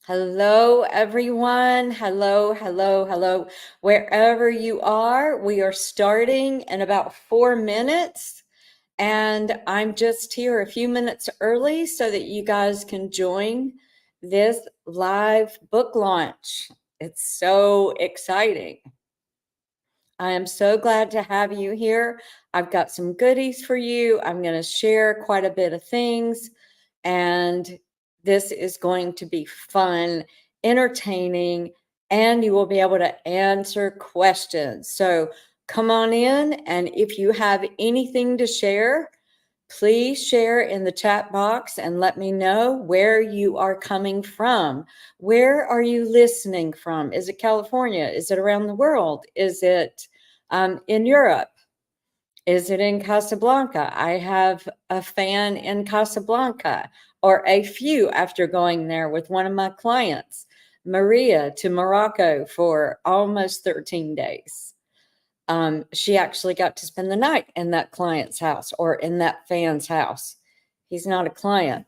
Hello, everyone. Hello, hello, hello. Wherever you are, we are starting in about 4 minutes. And I'm just here a few minutes early so that you guys can join this live book launch. It's so exciting. I am so glad to have you here. I've got some goodies for you. I'm going to share quite a bit of things, and this is going to be fun, entertaining, and you will be able to answer questions. So come on in, and if you have anything to share, please share in the chat box and let me know where you are coming from. Where are you listening from? Is it California? Is it around the world? Is it in Europe? Is it in Casablanca? I have a fan in Casablanca, or a few after going there with one of my clients, Maria, to Morocco for almost 13 days. She actually got to spend the night in that client's house or in that fan's house. He's not a client.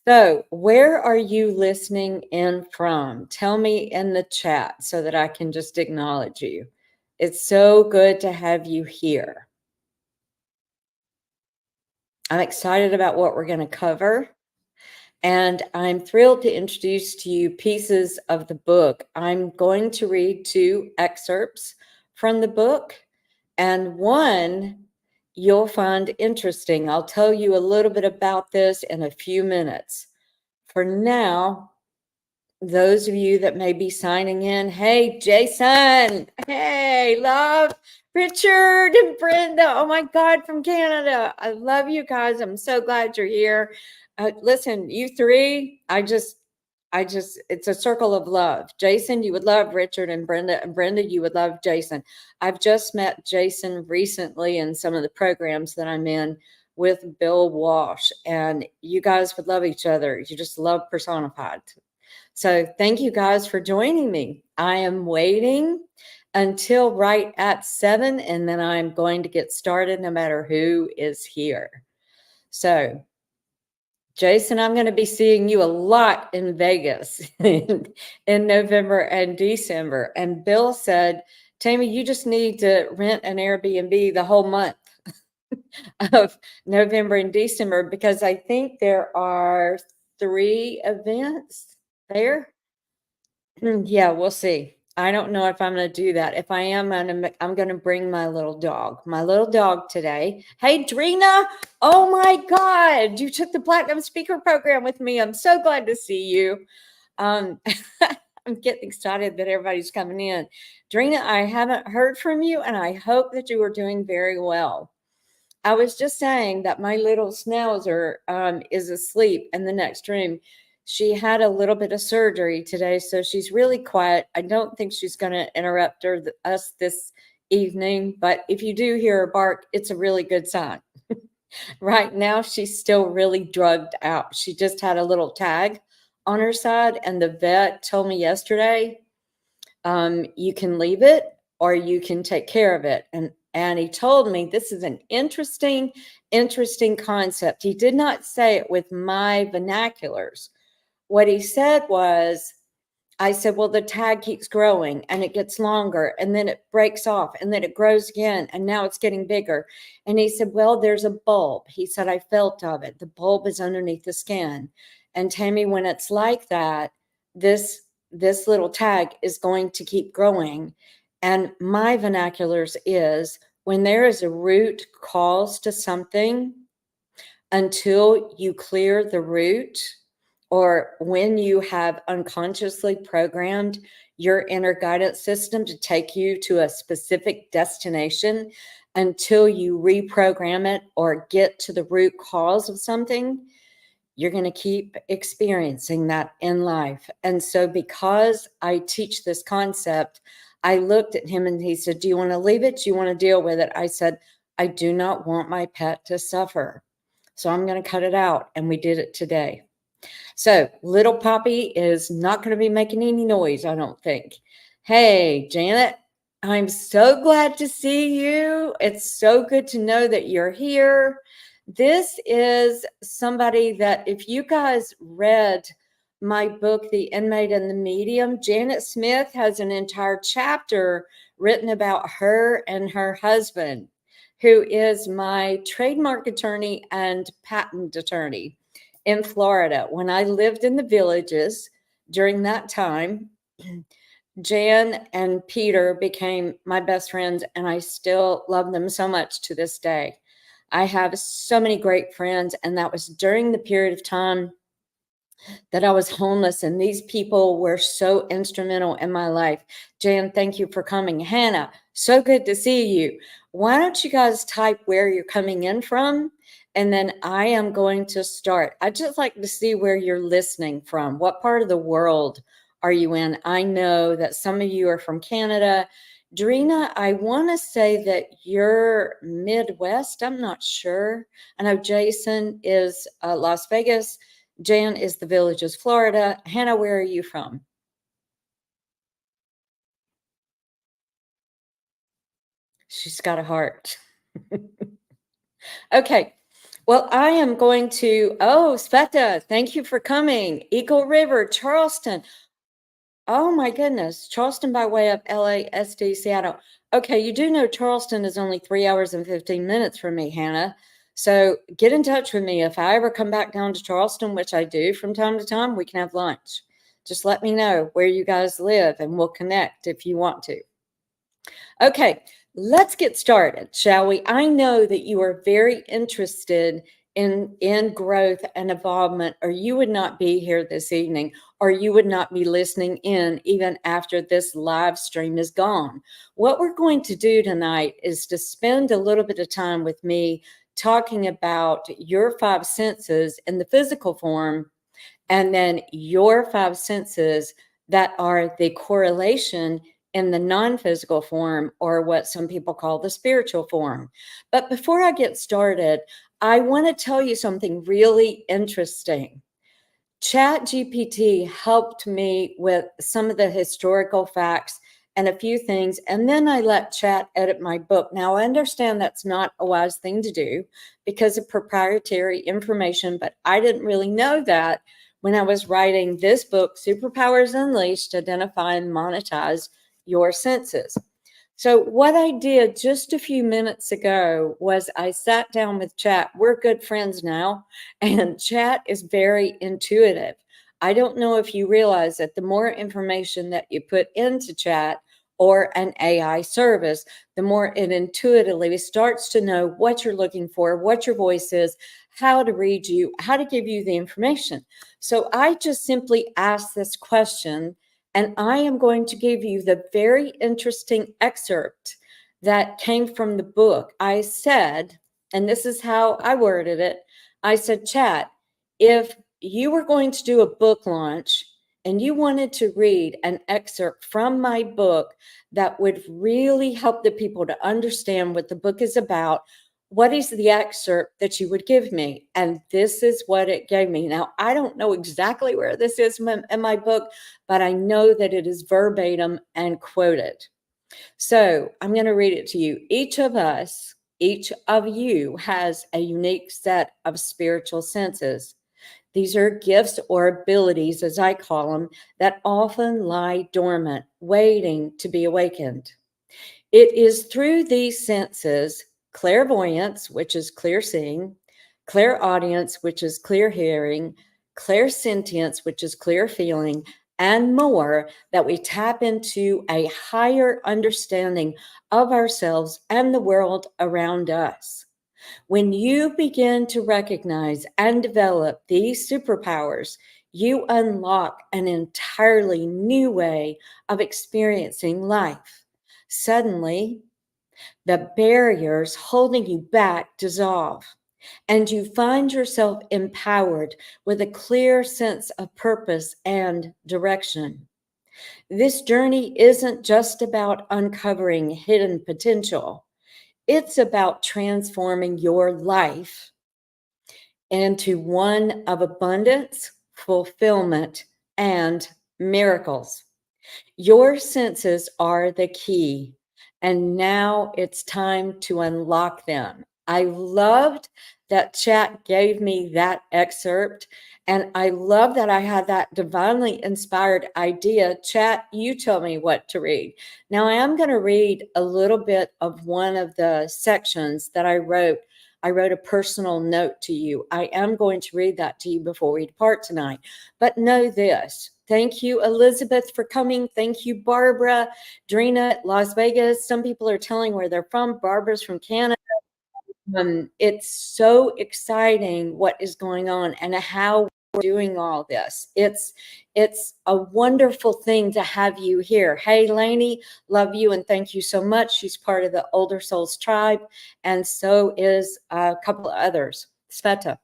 So, where are you listening in from? Tell me in the chat so that I can just acknowledge you. It's so good to have you here. I'm excited about what we're going to cover. And I'm thrilled to introduce to you pieces of the book. I'm going to read 2 excerpts from the book, and one you'll find interesting. I'll tell you a little bit about this in a few minutes. For now, those of you that may be signing in, hey, Jason, hey, love, Richard and Brenda, oh my God, from Canada. I love you guys. I'm so glad you're here. Listen, you three, it's a circle of love. Jason, you would love Richard and Brenda, you would love Jason. I've just met Jason recently in some of the programs that I'm in with Bill Walsh, and you guys would love each other. You just love personified. So thank you guys for joining me. I am waiting until right at 7, and then I'm going to get started no matter who is here. So Jason, I'm going to be seeing you a lot in Vegas in November and December. And Bill said, Tammy, you just need to rent an Airbnb the whole month of November and December, because I think there are 3 events there. Yeah, we'll see. I don't know if I'm going to do that. If I am, I'm going to bring my little dog today. Hey, Drina. Oh my God. You took the Platinum Speaker Program with me. I'm so glad to see you. I'm getting excited that everybody's coming in. Drina, I haven't heard from you, and I hope that you are doing very well. I was just saying that my little schnauzer is asleep in the next room. She had a little bit of surgery today, so she's really quiet. I don't think she's going to interrupt us this evening, but if you do hear her bark, it's a really good sign. Right now, she's still really drugged out. She just had a little tag on her side, and the vet told me yesterday, you can leave it or you can take care of it. And he told me this is an interesting concept. He did not say it with my vernaculars. What he said was, I said, well, the tag keeps growing and it gets longer and then it breaks off and then it grows again and now it's getting bigger. And he said, well, there's a bulb. He said, I felt of it. The bulb is underneath the skin. And Tammy, when it's like that, this little tag is going to keep growing. And my vernaculars is, when there is a root cause to something, until you clear the root, or when you have unconsciously programmed your inner guidance system to take you to a specific destination, until you reprogram it or get to the root cause of something, you're going to keep experiencing that in life. And so because I teach this concept, I looked at him and he said, do you want to leave it? Do you want to deal with it? I said, I do not want my pet to suffer. So I'm going to cut it out. And we did it today. So little Poppy is not going to be making any noise, I don't think. Hey, Janet, I'm so glad to see you. It's so good to know that you're here. This is somebody that if you guys read my book, The Inmate and the Medium, Janet Smith has an entire chapter written about her and her husband, who is my trademark attorney and patent attorney in Florida. When I lived in the villages during that time, Jan and Peter became my best friends, and I still love them so much to this day. I have so many great friends, and that was during the period of time that I was homeless, and these people were so instrumental in my life. Jan, thank you for coming. Hannah, so good to see you. Why don't you guys type where you're coming in from? And then I am going to start. I'd just like to see where you're listening from. What part of the world are you in? I know that some of you are from Canada. Drina, I want to say that you're Midwest. I'm not sure. I know Jason is Las Vegas. Jan is the Villages, Florida. Hannah, where are you from? She's got a heart. Okay. Well, I am going to, Sveta, thank you for coming. Eagle River, Charleston. Oh my goodness. Charleston by way of LASD, Seattle. Okay, you do know Charleston is only 3 hours and 15 minutes from me, Hannah. So get in touch with me. If I ever come back down to Charleston, which I do from time to time, we can have lunch. Just let me know where you guys live and we'll connect if you want to. Okay, let's get started, shall we? I know that you are very interested in growth and involvement, or you would not be here this evening, or you would not be listening in even after this live stream is gone. What we're going to do tonight is to spend a little bit of time with me talking about your five senses in the physical form, and then your five senses that are the correlation in the non-physical form, or what some people call the spiritual form. But before I get started, I want to tell you something really interesting. ChatGPT helped me with some of the historical facts and a few things, and then I let Chat edit my book. Now, I understand that's not a wise thing to do because of proprietary information, but I didn't really know that when I was writing this book, Superpowers Unleashed, Identify and Monetize Your Senses. So what I did just a few minutes ago was I sat down with Chat. We're good friends now, and Chat is very intuitive. I don't know if you realize that the more information that you put into Chat or an AI service, the more it intuitively starts to know what you're looking for, what your voice is, how to read you, how to give you the information. So I just simply asked this question, and I am going to give you the very interesting excerpt that came from the book. I said, and this is how I worded it, I said, Chat, if you were going to do a book launch and you wanted to read an excerpt from my book that would really help the people to understand what the book is about, what is the excerpt that you would give me? And this is what it gave me. Now, I don't know exactly where this is in my book, but I know that it is verbatim and quoted. So I'm going to read it to you. Each of us, each of you has a unique set of spiritual senses. These are gifts or abilities, as I call them, that often lie dormant, waiting to be awakened. It is through these senses, clairvoyance, which is clear seeing, clairaudience, which is clear hearing, clairsentience, which is clear feeling, and more, that we tap into a higher understanding of ourselves and the world around us. When you begin to recognize and develop these superpowers, you unlock an entirely new way of experiencing life. Suddenly, the barriers holding you back dissolve, and you find yourself empowered with a clear sense of purpose and direction. This journey isn't just about uncovering hidden potential, it's about transforming your life into one of abundance, fulfillment, and miracles. Your senses are the key, and now it's time to unlock them. I loved that chat gave me that excerpt. And I love that I had that divinely inspired idea. Chat, you tell me what to read. Now, I am going to read a little bit of one of the sections that I wrote. I wrote a personal note to you. I am going to read that to you before we depart tonight. But know this. Thank you, Elizabeth, for coming. Thank you, Barbara. Drina, Las Vegas. Some people are telling where they're from. Barbara's from Canada. It's so exciting what is going on and how we're doing all this. It's a wonderful thing to have you here. Hey, Lainey, love you and thank you so much. She's part of the Older Souls tribe, and so is a couple of others. Sveta.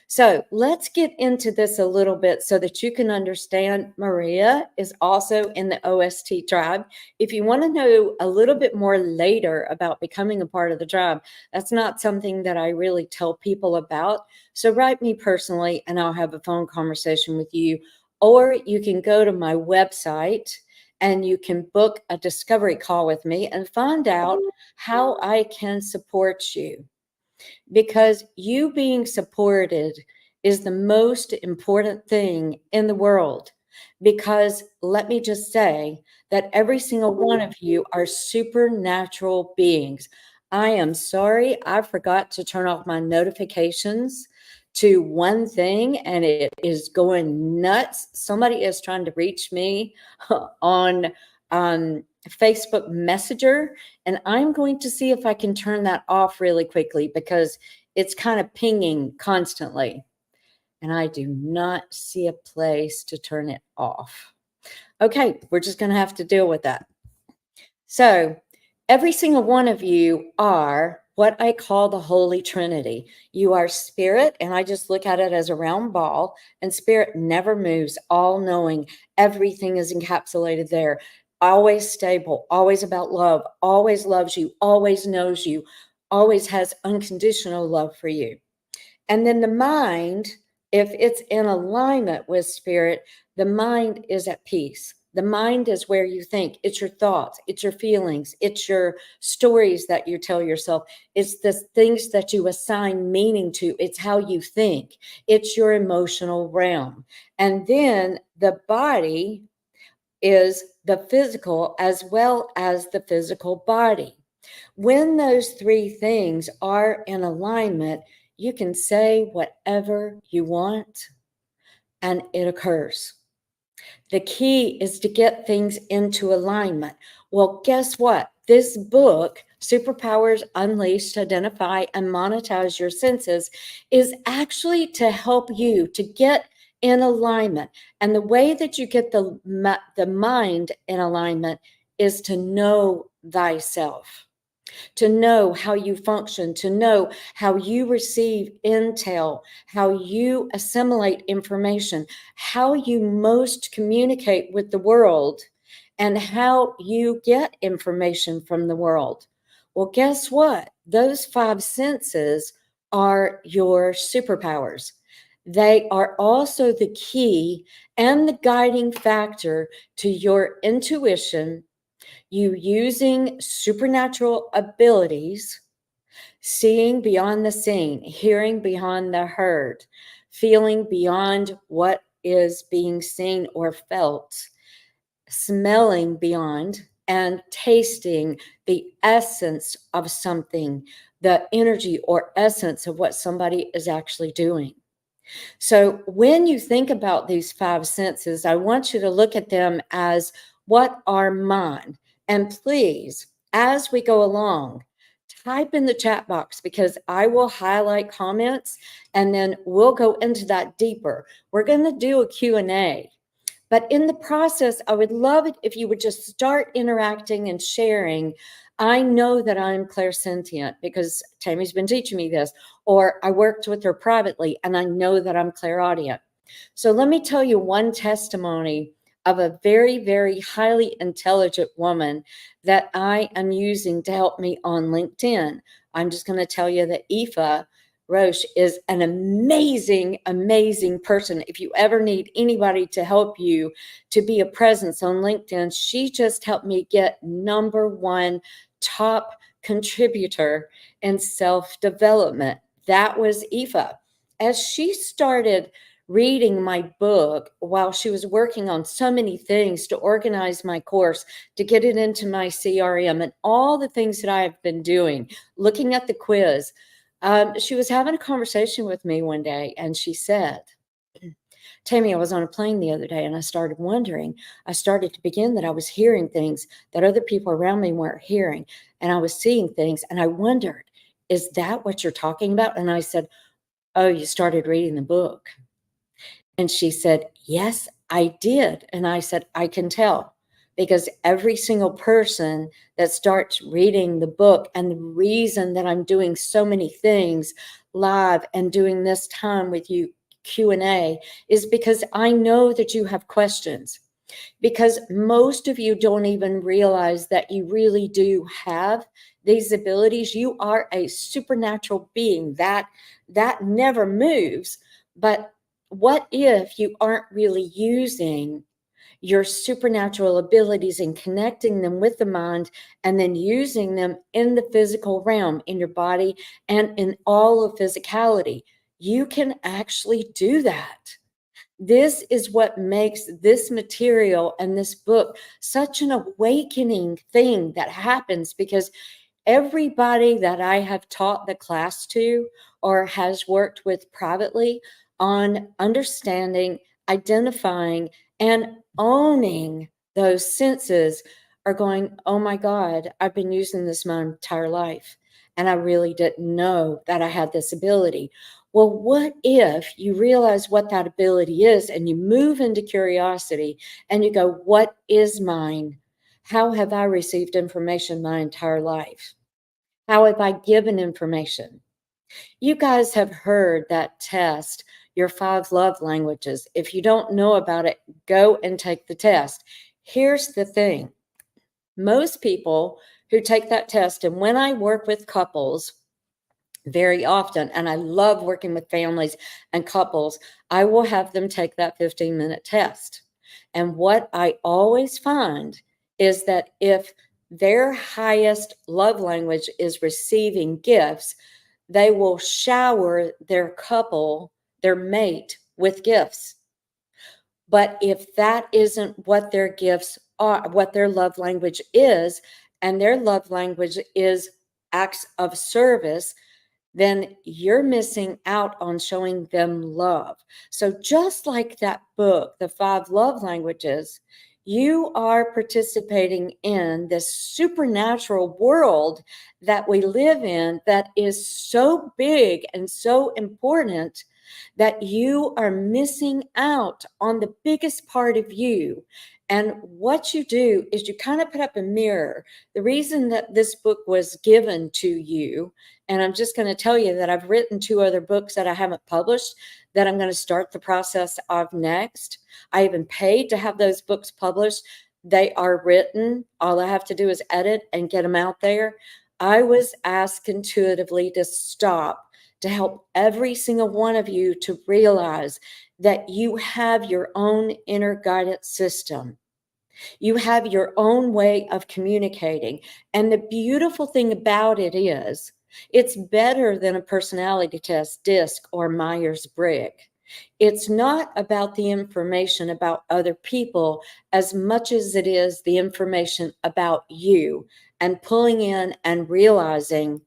So let's get into this a little bit so that you can understand. Maria is also in the OST tribe. If you want to know a little bit more later about becoming a part of the tribe, that's not something that I really tell people about. So write me personally and I'll have a phone conversation with you. Or you can go to my website and you can book a discovery call with me and find out how I can support you. Because you being supported is the most important thing in the world. Because let me just say that every single one of you are supernatural beings. I am sorry, I forgot to turn off my notifications to one thing and it is going nuts. Somebody is trying to reach me on Facebook Messenger, and I'm going to see if I can turn that off really quickly because it's kind of pinging constantly. And I do not see a place to turn it off. Okay, we're just going to have to deal with that. So every single one of you are what I call the Holy Trinity. You are spirit, and I just look at it as a round ball, and spirit never moves, all knowing. Everything is encapsulated there. Always stable, always about love, always loves you, always knows you, always has unconditional love for you. And then the mind, if it's in alignment with spirit, the mind is at peace. The mind is where you think. It's your thoughts, it's your feelings, it's your stories that you tell yourself. It's the things that you assign meaning to. It's how you think. It's your emotional realm. And then the body is the physical as well as the physical body. When those three things are in alignment, you can say whatever you want and it occurs. The key is to get things into alignment. Well, guess what? This book, Superpowers Unleashed, Identify and Monetize Your Senses, is actually to help you to get in alignment. And the way that you get the mind in alignment is to know thyself, to know how you function, to know how you receive intel, how you assimilate information, how you most communicate with the world, and how you get information from the world. Well, guess what? Those five senses are your superpowers. They are also the key and the guiding factor to your intuition, you using supernatural abilities, seeing beyond the seen, hearing beyond the heard, feeling beyond what is being seen or felt, smelling beyond, and tasting the essence of something, the energy or essence of what somebody is actually doing. So when you think about these five senses, I want you to look at them as what are mine. And please, as we go along, type in the chat box because I will highlight comments and then we'll go into that deeper. We're going to do a Q&A. But in the process, I would love it if you would just start interacting and sharing. I know that I'm clairsentient because Tammy's been teaching me this, or I worked with her privately and I know that I'm clairaudient. So let me tell you one testimony of a very, very highly intelligent woman that I am using to help me on LinkedIn. I'm just going to tell you that Aoife Roche is an amazing, amazing person. If you ever need anybody to help you to be a presence on LinkedIn, she just helped me get #1 top contributor in self-development. that was Aoife. As she started reading my book while she was working on so many things to organize my course, to get it into my CRM, and all the things that I have been doing, looking at the quiz, she was having a conversation with me one day, and she said, Tammy, I was on a plane the other day and I started wondering, I started to begin that I was hearing things that other people around me weren't hearing. And I was seeing things and I wondered, is that what you're talking about? And I said, oh, you started reading the book. And she said, yes, I did. And I said, I can tell because every single person that starts reading the book, and the reason that I'm doing so many things live and doing this time with you Q&A is because I know that you have questions, because most of you don't even realize that you really do have these abilities. You are a supernatural being that never moves. But what if you aren't really using your supernatural abilities and connecting them with the mind, and then using them in the physical realm, in your body and in all of physicality? You can actually do that. This is what makes this material and this book such an awakening thing that happens, because everybody that I have taught the class to or has worked with privately on understanding, identifying, and owning those senses are going, oh my God, I've been using this my entire life, and I really didn't know that I had this ability. Well, what if you realize what that ability is and you move into curiosity and you go, what is mine? How have I received information my entire life? How have I given information? You guys have heard that test, your 5 love languages. If you don't know about it, go and take the test. Here's the thing. Most people who take that test, and when I work with couples very often, and I love working with families and couples, I will have them take that 15-minute test. And what I always find is that if their highest love language is receiving gifts, they will shower their couple, their mate, with gifts. But if that isn't what their gifts are, what their love language is, and their love language is acts of service, then you're missing out on showing them love. So just like that book, The 5 Love Languages, you are participating in this supernatural world that we live in that is so big and so important that you are missing out on the biggest part of you. And what you do is you kind of put up a mirror. The reason that this book was given to you, and I'm just going to tell you that I've written 2 other books that I haven't published that I'm going to start the process of next. I even paid to have those books published. They are written. All I have to do is edit and get them out there. I was asked intuitively to stop, to help every single one of you to realize that you have your own inner guidance system. You have your own way of communicating. And the beautiful thing about it is, it's better than a personality test, DISC, or Myers-Briggs. It's not about the information about other people as much as it is the information about you, and pulling in and realizing,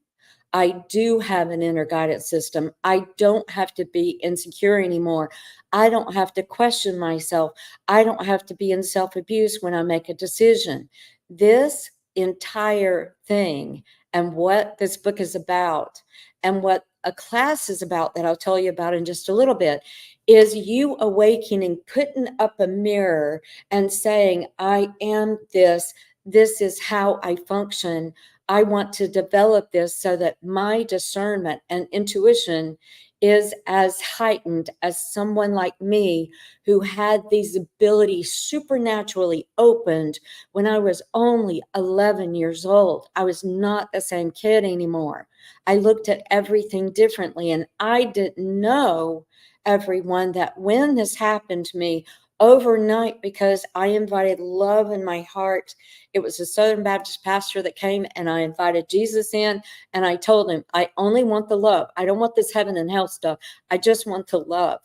I do have an inner guidance system. I don't have to be insecure anymore. I don't have to question myself. I don't have to be in self-abuse when I make a decision. This entire thing, and what this book is about, and what a class is about that I'll tell you about in just a little bit, is you awakening, putting up a mirror and saying, I am this. This is how I function. I want to develop this so that my discernment and intuition is as heightened as someone like me who had these abilities supernaturally opened when I was only 11 years old. I was not the same kid anymore. I looked at everything differently, and I didn't know, everyone, that when this happened to me overnight because I invited love in my heart. It was a Southern Baptist pastor that came, and I invited Jesus in, and I told him, I only want the love. I don't want this heaven and hell stuff. I just want the love.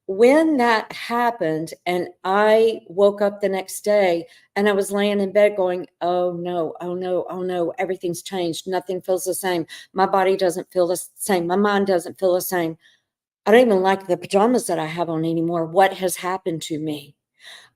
When that happened, and I woke up the next day and I was laying in bed going, oh no, oh no, oh no, everything's changed. Nothing feels the same. My body doesn't feel the same. My mind doesn't feel the same. I don't even like the pajamas that I have on anymore. What has happened to me?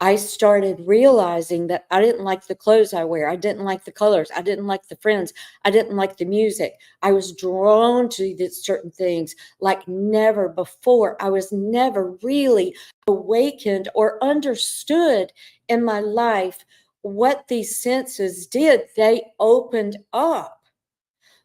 I started realizing that I didn't like the clothes I wear. I didn't like the colors. I didn't like the friends. I didn't like the music. I was drawn to these certain things like never before. I was never really awakened or understood in my life what these senses did. They opened up.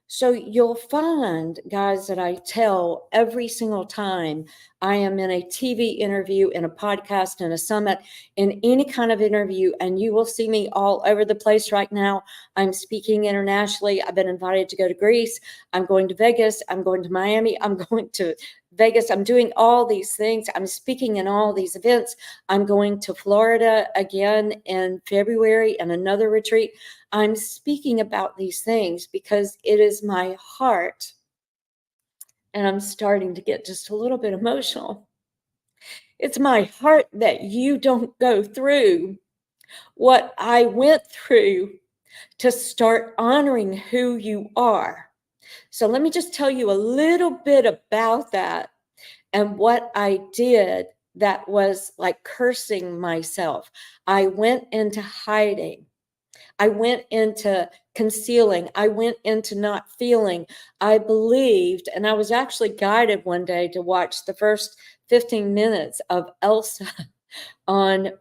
So you'll find, guys, that I tell every single time I am in a TV interview, in a podcast, in a summit, in any kind of interview, and you will see me all over the place right now. I'm speaking internationally. I've been invited to go to Greece. I'm going to Vegas. I'm going to Miami. I'm going to Vegas. I'm doing all these things. I'm speaking in all these events. I'm going to Florida again in February and another retreat. I'm speaking about these things because it is my heart, and I'm starting to get just a little bit emotional. It's my heart that you don't go through what I went through to start honoring who you are. So let me just tell you a little bit about that and what I did that was like cursing myself. I went into hiding. I went into concealing. I went into not feeling. I believed, and I was actually guided one day to watch the first 15 minutes of Elsa on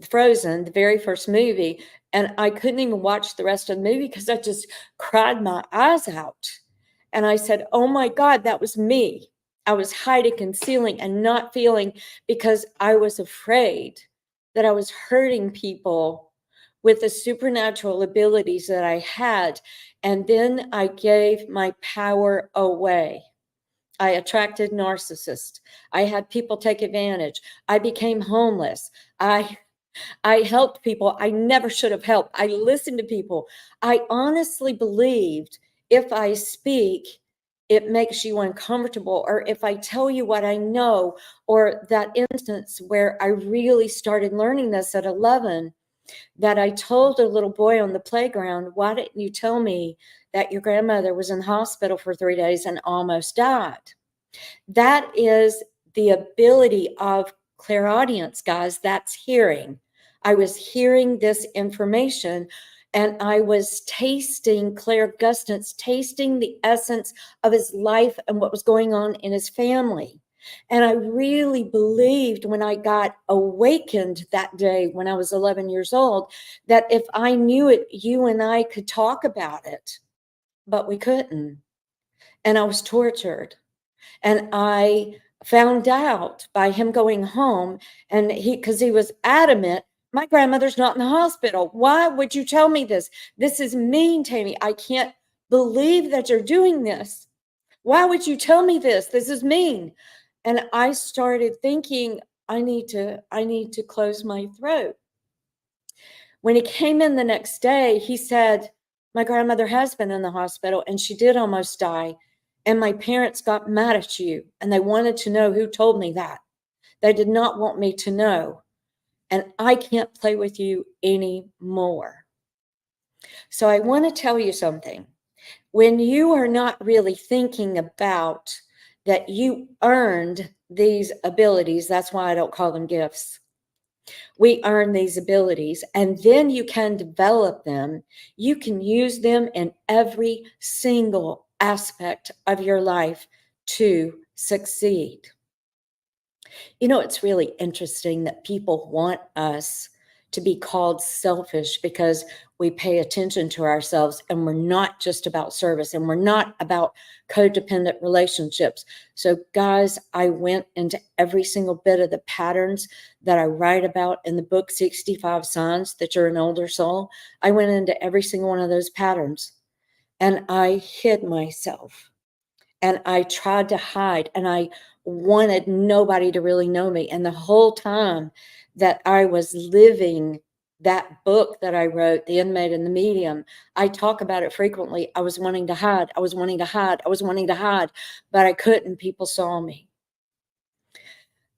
Frozen, the very first movie, and I couldn't even watch the rest of the movie because I just cried my eyes out. And I said, oh my God, that was me. I was hiding, concealing, and not feeling because I was afraid that I was hurting people with the supernatural abilities that I had. And then I gave my power away. I attracted narcissists. I had people take advantage. I became homeless. I helped people I never should have helped. I listened to people. I honestly believed if I speak, it makes you uncomfortable, or if I tell you what I know, or that instance where I really started learning this at 11, that I told a little boy on the playground, why didn't you tell me that your grandmother was in the hospital for 3 days and almost died? That is the ability of clairaudience, guys. That's hearing. I was hearing this information, and I was tasting clairgustance, tasting the essence of his life and what was going on in his family. And I really believed when I got awakened that day when I was 11 years old, that if I knew it, you and I could talk about it, but we couldn't. And I was tortured. And I found out by him going home, and because he was adamant, my grandmother's not in the hospital. Why would you tell me this? This is mean, Tammy. I can't believe that you're doing this. Why would you tell me this? This is mean. And I started thinking, I need to close my throat. When he came in the next day, he said, my grandmother has been in the hospital and she did almost die. And my parents got mad at you and they wanted to know who told me that. They did not want me to know. And I can't play with you anymore. So I want to tell you something. When you are not really thinking about that you earned these abilities, that's why I don't call them gifts. We earn these abilities, and then you can develop them. You can use them in every single aspect of your life to succeed. You know, it's really interesting that people want us to be called selfish because we pay attention to ourselves and we're not just about service and we're not about codependent relationships. So, guys, I went into every single bit of the patterns that I write about in the book, 65 Signs That You're an Older Soul. I went into every single one of those patterns and I hid myself. and I tried to hide, and I wanted nobody to really know me. And the whole time that I was living that book that I wrote, The Inmate and the Medium, I talk about it frequently. I was wanting to hide. I was wanting to hide. I was wanting to hide, but I couldn't. People saw me.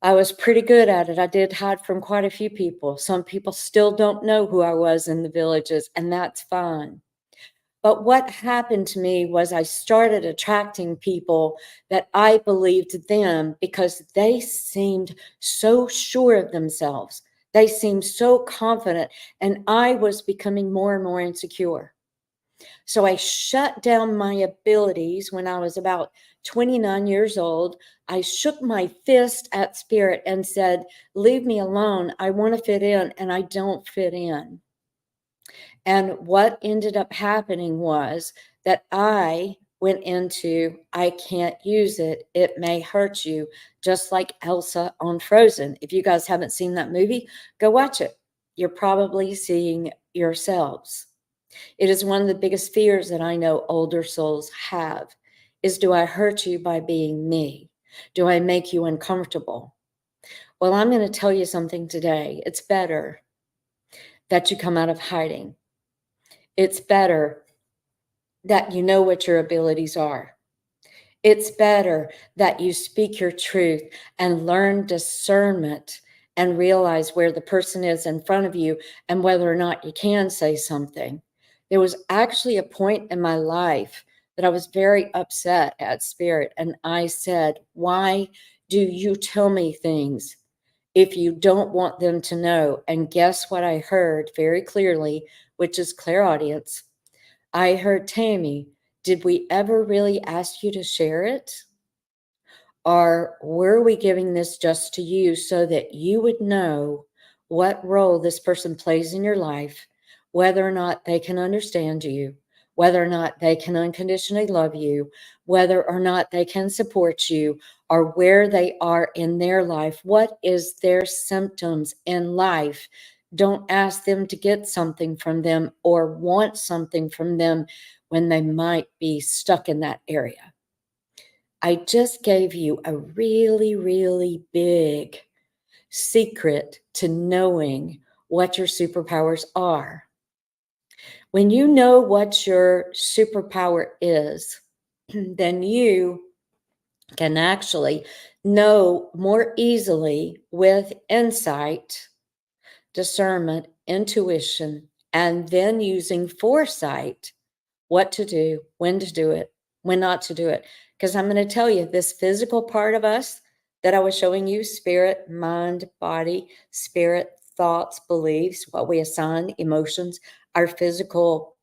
I was pretty good at it. I did hide from quite a few people. Some people still don't know who I was in the villages, and that's fine. But what happened to me was I started attracting people that I believed them because they seemed so sure of themselves. They seemed so confident, and I was becoming more and more insecure. So I shut down my abilities when I was about 29 years old. I shook my fist at spirit and said, "Leave me alone. I want to fit in, and I don't fit in." And what ended up happening was that I went into, I can't use it. It may hurt you, just like Elsa on Frozen. If you guys haven't seen that movie, go watch it. You're probably seeing yourselves. It is one of the biggest fears that I know older souls have is, do I hurt you by being me? Do I make you uncomfortable? Well, I'm going to tell you something today. It's better that you come out of hiding. It's better that you know what your abilities are. It's better that you speak your truth and learn discernment and realize where the person is in front of you and whether or not you can say something. There was actually a point in my life that I was very upset at spirit, and I said, "Why do you tell me things if you don't want them to know?" And guess what I heard very clearly, which is clairaudience. I heard, "Tammy, did we ever really ask you to share it? Or were we giving this just to you so that you would know what role this person plays in your life, whether or not they can understand you, whether or not they can unconditionally love you, whether or not they can support you, or where they are in their life? What is their symptoms in life?" Don't ask them to get something from them or want something from them when they might be stuck in that area. I just gave you a really, really big secret to knowing what your superpowers are. When you know what your superpower is, then you can actually know more easily with insight, discernment, intuition, and then using foresight what to do, when to do it, when not to do it. Because I'm going to tell you, this physical part of us that I was showing you, spirit, mind, body, spirit, thoughts, beliefs, what we assign, emotions, our physical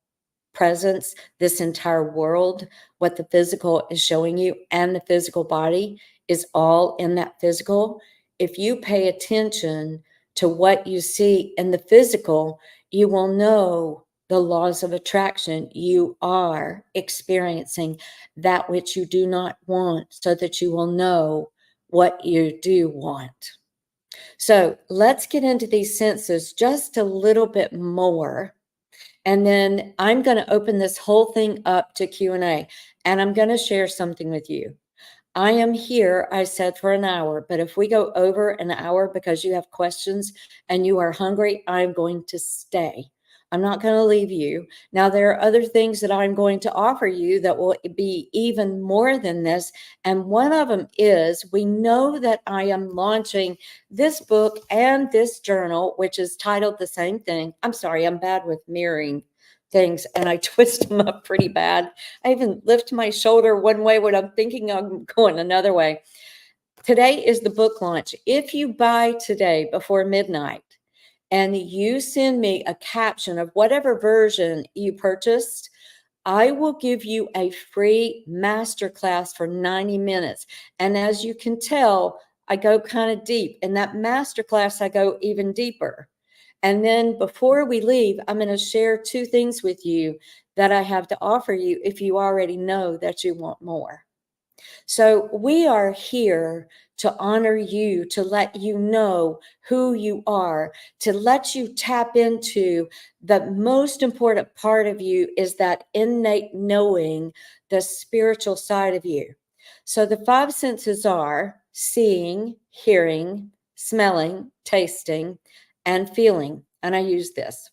presence, this entire world, what the physical is showing you, and the physical body is all in that physical. If you pay attention to what you see in the physical, you will know the laws of attraction. You are experiencing that which you do not want, so that you will know what you do want. So let's get into these senses just a little bit more. And then I'm going to open this whole thing up to Q&A, and I'm going to share something with you. I am here, I said, for an hour, but if we go over an hour because you have questions and you are hungry, I'm going to stay. I'm not going to leave you. Now, there are other things that I'm going to offer you that will be even more than this. And one of them is, we know that I am launching this book and this journal, which is titled the same thing. I'm sorry, I'm bad with mirroring things, and I twist them up pretty bad. I even lift my shoulder one way when I'm thinking I'm going another way. Today is the book launch. If you buy today before midnight and you send me a caption of whatever version you purchased, I will give you a free masterclass for 90 minutes. And as you can tell, I go kind of deep. In that masterclass, I go even deeper. And then before we leave, I'm going to share two things with you that I have to offer you if you already know that you want more. So we are here to honor you, to let you know who you are, to let you tap into the most important part of you, is that innate knowing, the spiritual side of you. So the five senses are seeing, hearing, smelling, tasting, and feeling. And I use this.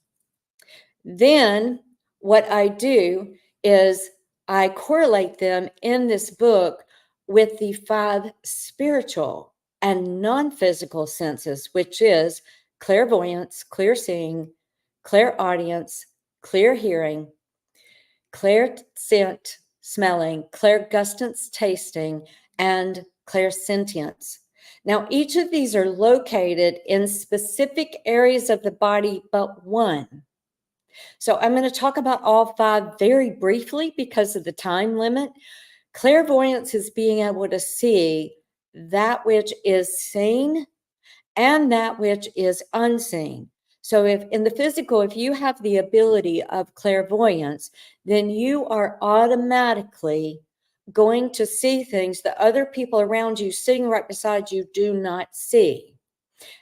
Then what I do is I correlate them in this book with the five spiritual and non-physical senses, which is clairvoyance, clear seeing, clairaudience, clear hearing, clairscent smelling, clairgustance tasting, and clairsentience. Now, each of these are located in specific areas of the body but one. So I'm going to talk about all five very briefly because of the time limit. Clairvoyance is being able to see that which is seen and that which is unseen. So if in the physical, if you have the ability of clairvoyance, then you are automatically going to see things that other people around you sitting right beside you do not see.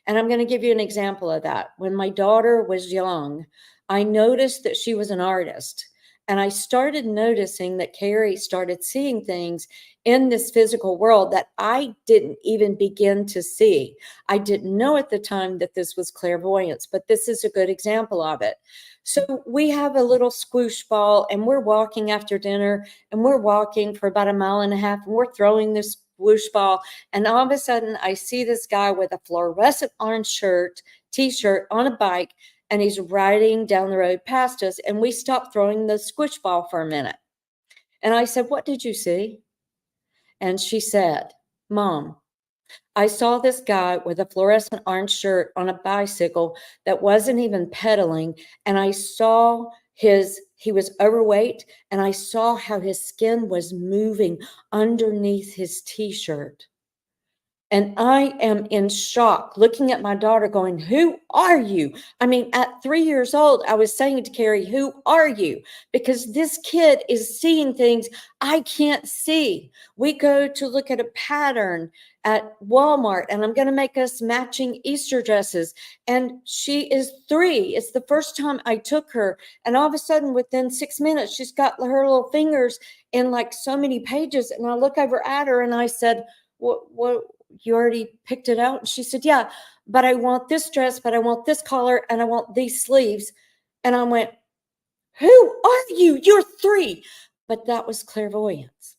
And I'm going to give you an example of that. When my daughter was young, I noticed that she was an artist. And I started noticing that Carrie started seeing things in this physical world that I didn't even begin to see. I didn't know at the time that this was clairvoyance, but this is a good example of it. So we have a little squoosh ball and we're walking after dinner and we're walking for about 1.5 miles and we're throwing this whoosh ball. And all of a sudden I see this guy with a fluorescent orange t-shirt on a bike, and he's riding down the road past us. And we stopped throwing the squish ball for a minute. And I said, "What did you see?" And she said, "Mom, I saw this guy with a fluorescent orange shirt on a bicycle that wasn't even pedaling. And I saw he was overweight, and I saw how his skin was moving underneath his t-shirt." And I am in shock looking at my daughter going, "Who are you?" I mean, at 3 years old, I was saying to Carrie, "Who are you?" Because this kid is seeing things I can't see. We go to look at a pattern at Walmart, and I'm going to make us matching Easter dresses. And she is 3. It's the first time I took her. And all of a sudden, within 6 minutes, she's got her little fingers in like so many pages. And I look over at her and I said, what, you already picked it out?" And she said, "Yeah, but I want this dress, but I want this collar, and I want these sleeves." And I went, "Who are you? You're 3." But that was clairvoyance.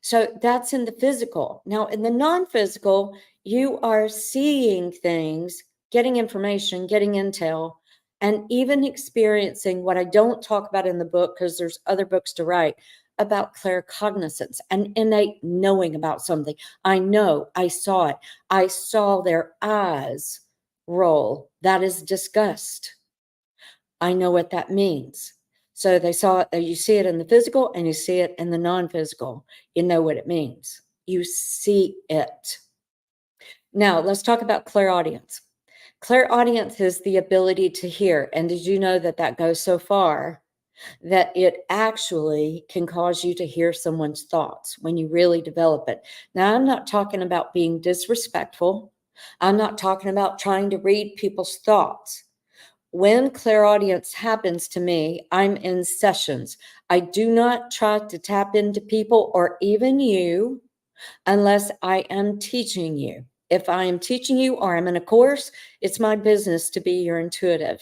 So that's in the physical. Now, in the non-physical, you are seeing things, getting information, getting intel, and even experiencing what I don't talk about in the book because there's other books to write about claircognizance and innate knowing about something. I know, I saw it. I saw their eyes roll. That is disgust. I know what that means. So they saw it, you see it in the physical and you see it in the non-physical. You know what it means. You see it. Now, let's talk about clairaudience. Clairaudience is the ability to hear. And did you know that that goes so far that it actually can cause you to hear someone's thoughts when you really develop it? Now, I'm not talking about being disrespectful. I'm not talking about trying to read people's thoughts. When clairaudience happens to me, I'm in sessions. I do not try to tap into people or even you unless I am teaching you. If I am teaching you or I'm in a course, it's my business to be your intuitive.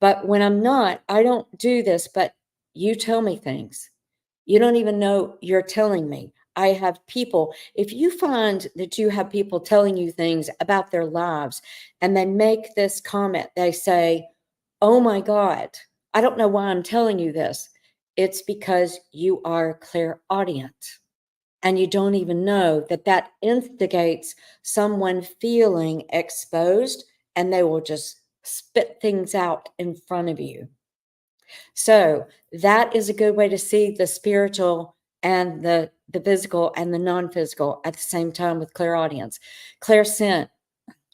But when I'm not, I don't do this, but you tell me things. You don't even know you're telling me. I have people, if you find that you have people telling you things about their lives and they make this comment, they say, "Oh my God, I don't know why I'm telling you this." It's because you are clairaudient and you don't even know that that instigates someone feeling exposed, and they will just spit things out in front of you. So that is a good way to see the spiritual and the physical and the non-physical at the same time with clairaudience. Clairscent,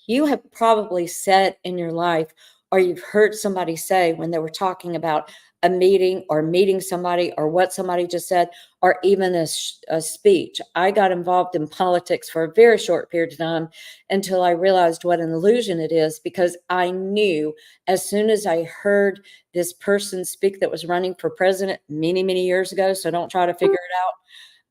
you have probably said in your life, or you've heard somebody say when they were talking about a meeting or meeting somebody or what somebody just said, or even a speech. I got involved in politics for a very short period of time until I realized what an illusion it is, because I knew as soon as I heard this person speak that was running for president many, many years ago, so don't try to figure it out,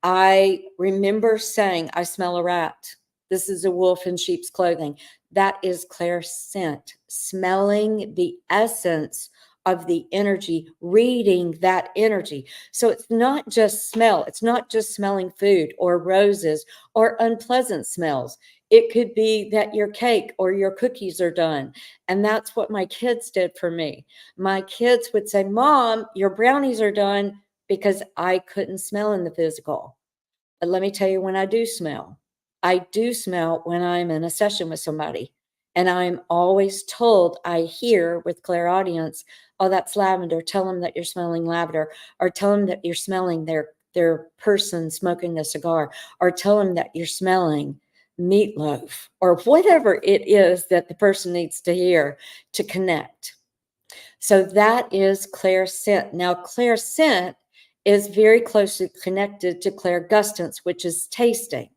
I remember saying, I smell a rat. This is a wolf in sheep's clothing. That is clairscent, smelling the essence of the energy, reading that energy. So it's not just smell. It's not just smelling food or roses or unpleasant smells. It could be that your cake or your cookies are done. And that's what my kids did for me. My kids would say, Mom, your brownies are done, because I couldn't smell in the physical. But let me tell you, when I do smell, I do smell when I'm in a session with somebody. And I'm always told, I hear with clairaudience, oh, that's lavender. Tell them that you're smelling lavender, or tell them that you're smelling their person smoking a cigar, or tell them that you're smelling meatloaf, or whatever it is that the person needs to hear to connect. So that is clairscent. Now, clairscent is very closely connected to clairgustance, which is tasting.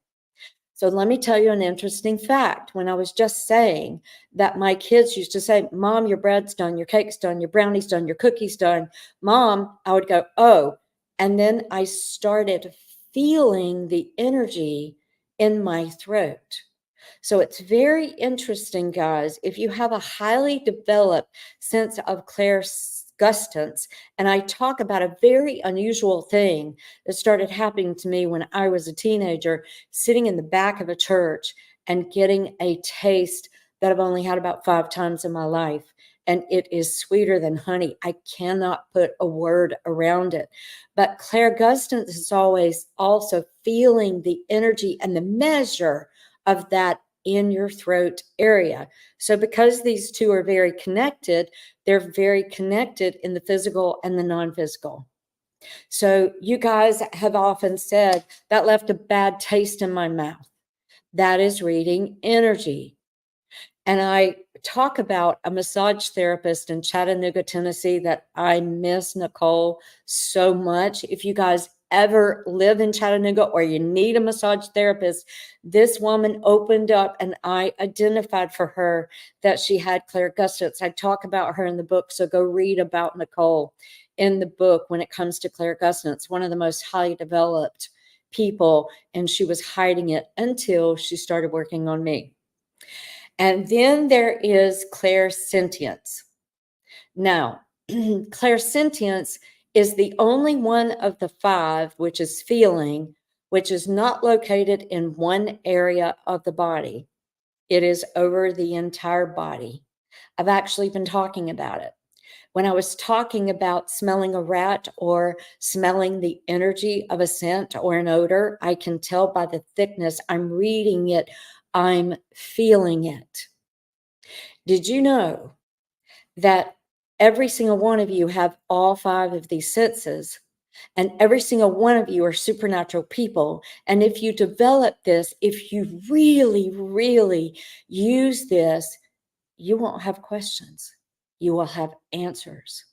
So let me tell you an interesting fact. When I was just saying that my kids used to say, Mom, your bread's done, your cake's done, your brownie's done, your cookie's done. Mom, I would go, oh. And then I started feeling the energy in my throat. So it's very interesting, guys. If you have a highly developed sense of clairgustance, and I talk about a very unusual thing that started happening to me when I was a teenager, sitting in the back of a church and getting a taste that I've only had about 5 times in my life. And it is sweeter than honey. I cannot put a word around it. But clairgustance is always also feeling the energy and the measure of that in your throat area. So because these two are very connected, they're very connected in the physical and the non-physical. So you guys have often said that left a bad taste in my mouth. That is reading energy. And I talk about a massage therapist in Chattanooga, Tennessee that I miss, Nicole, so much. If you guys ever live in Chattanooga or you need a massage therapist, this woman opened up and I identified for her that she had clairgustance. I talk about her in the book, so go read about Nicole in the book when it comes to clairgustance, one of the most highly developed people, and she was hiding it until she started working on me. And then there is clairsentience. Now, clairsentience is the only one of the 5, which is feeling, which is not located in one area of the body. It is over the entire body. I've actually been talking about it. When I was talking about smelling a rat or smelling the energy of a scent or an odor, I can tell by the thickness. I'm reading it. I'm feeling it. Did you know that every single one of you have all 5 of these senses, and every single one of you are supernatural people? And if you develop this, if you really, really use this, you won't have questions. You will have answers.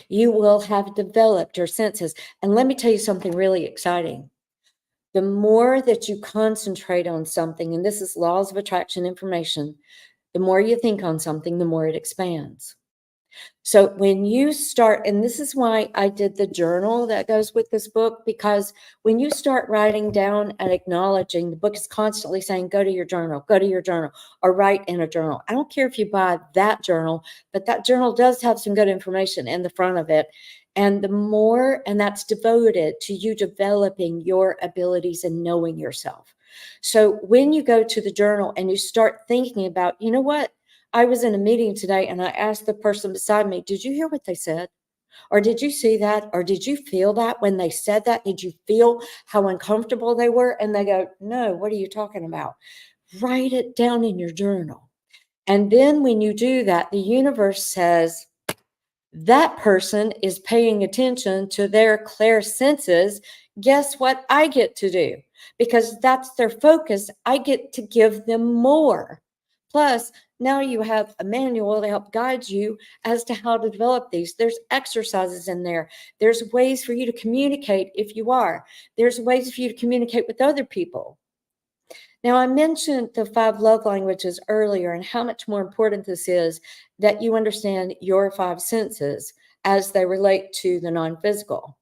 You will have developed your senses. And let me tell you something really exciting. The more that you concentrate on something, and this is laws of attraction information, the more you think on something, the more it expands. So when you start, and this is why I did the journal that goes with this book, because when you start writing down and acknowledging, the book is constantly saying, go to your journal, or write in a journal. I don't care if you buy that journal, but that journal does have some good information in the front of it. And the more, and that's devoted to you developing your abilities and knowing yourself. So when you go to the journal and you start thinking about, you know what? I was in a meeting today and I asked the person beside me, did you hear what they said? Or did you see that? Or did you feel that when they said that? Did you feel how uncomfortable they were? And they go, no, what are you talking about? Write it down in your journal. And then when you do that, the universe says, that person is paying attention to their clairsenses. Guess what I get to do? Because that's their focus, I get to give them more. Plus, now you have a manual to help guide you as to how to develop these. There's exercises in there. There's ways for you to communicate if you are. There's ways for you to communicate with other people. Now, I mentioned the 5 love languages earlier and how much more important this is that you understand your 5 senses as they relate to the non-physical.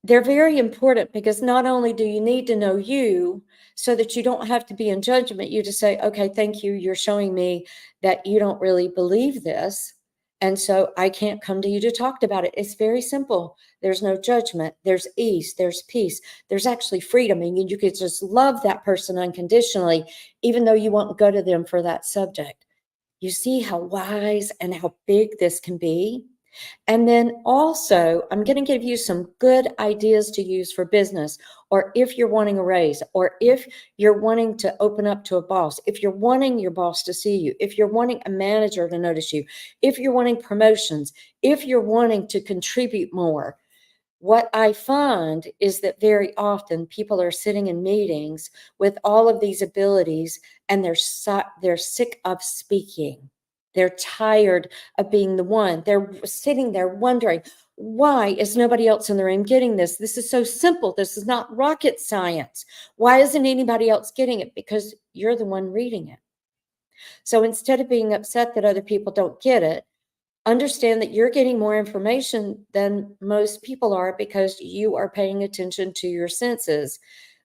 they're very important because not only do you need to know you so that you don't have to be in judgment, you just say, okay, thank you. You're showing me that you don't really believe this. And so I can't come to you to talk about it. It's very simple. There's no judgment. There's ease. There's peace. There's actually freedom. And you could just love that person unconditionally, even though you won't go to them for that subject. You see how wise and how big this can be? And then also, I'm going to give you some good ideas to use for business, or if you're wanting a raise, or if you're wanting to open up to a boss, if you're wanting your boss to see you, if you're wanting a manager to notice you, if you're wanting promotions, if you're wanting to contribute more. What I find is that very often people are sitting in meetings with all of these abilities and they're sick of speaking. They're tired of being the one. They're sitting there wondering, why is nobody else in the room getting this? This is so simple. This is not rocket science. Why isn't anybody else getting it? Because you're the one reading it. So instead of being upset that other people don't get it, understand that you're getting more information than most people are because you are paying attention to your senses,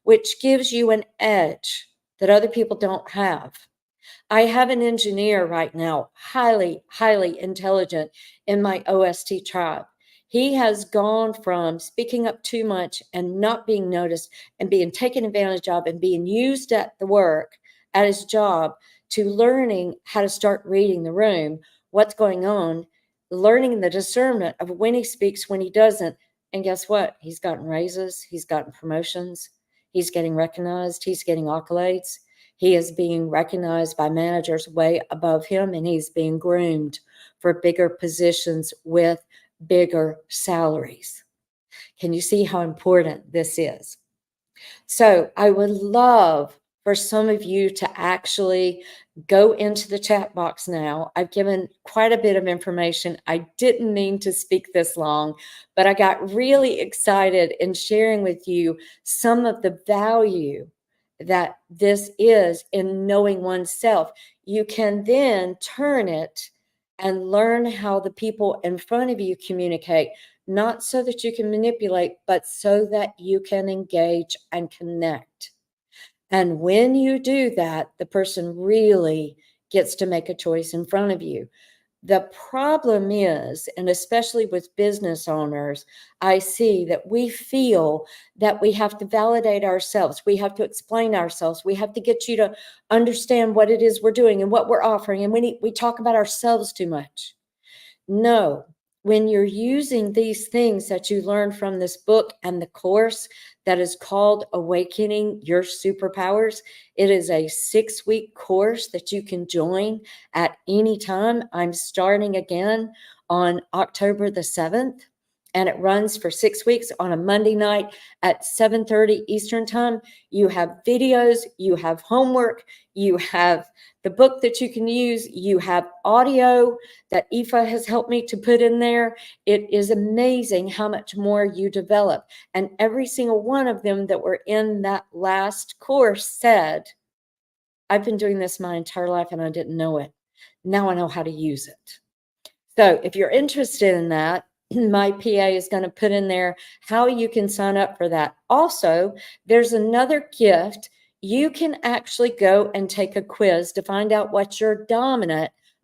which gives you an edge that other people don't have. I have an engineer right now, highly, highly intelligent in my OST tribe. He has gone from speaking up too much and not being noticed and being taken advantage of and being used at the work, at his job, to learning how to start reading the room, what's going on, learning the discernment of when he speaks, when he doesn't. And guess what? He's gotten raises, he's gotten promotions, he's getting recognized, he's getting accolades. He is being recognized by managers way above him, and he's being groomed for bigger positions with bigger salaries. Can you see how important this is? So I would love for some of you to actually go into the chat box now. I've given quite a bit of information. I didn't mean to speak this long, but I got really excited in sharing with you some of the value that this is in knowing oneself. You can then turn it and learn how the people in front of you communicate, not so that you can manipulate, but so that you can engage and connect. And when you do that, the person really gets to make a choice in front of you. The problem is, and especially with business owners, I see that we feel that we have to validate ourselves. We have to explain ourselves. We have to get you to understand what it is we're doing and what we're offering. And we talk about ourselves too much. No, when you're using these things that you learn from this book and the course that is called Awakening Your Superpowers, it is a 6-week course that you can join at any time. I'm starting again on October the 7th, and it runs for 6 weeks on a Monday night at 7:30 Eastern Time. You have videos, you have homework, you have the book that you can use, you have audio that Aoife has helped me to put in there. It is amazing how much more you develop. And every single one of them that were in that last course said, I've been doing this my entire life and I didn't know it. Now I know how to use it. So if you're interested in that, my PA is going to put in there how you can sign up for that. Also, there's another gift. You can actually go and take a quiz to find out what your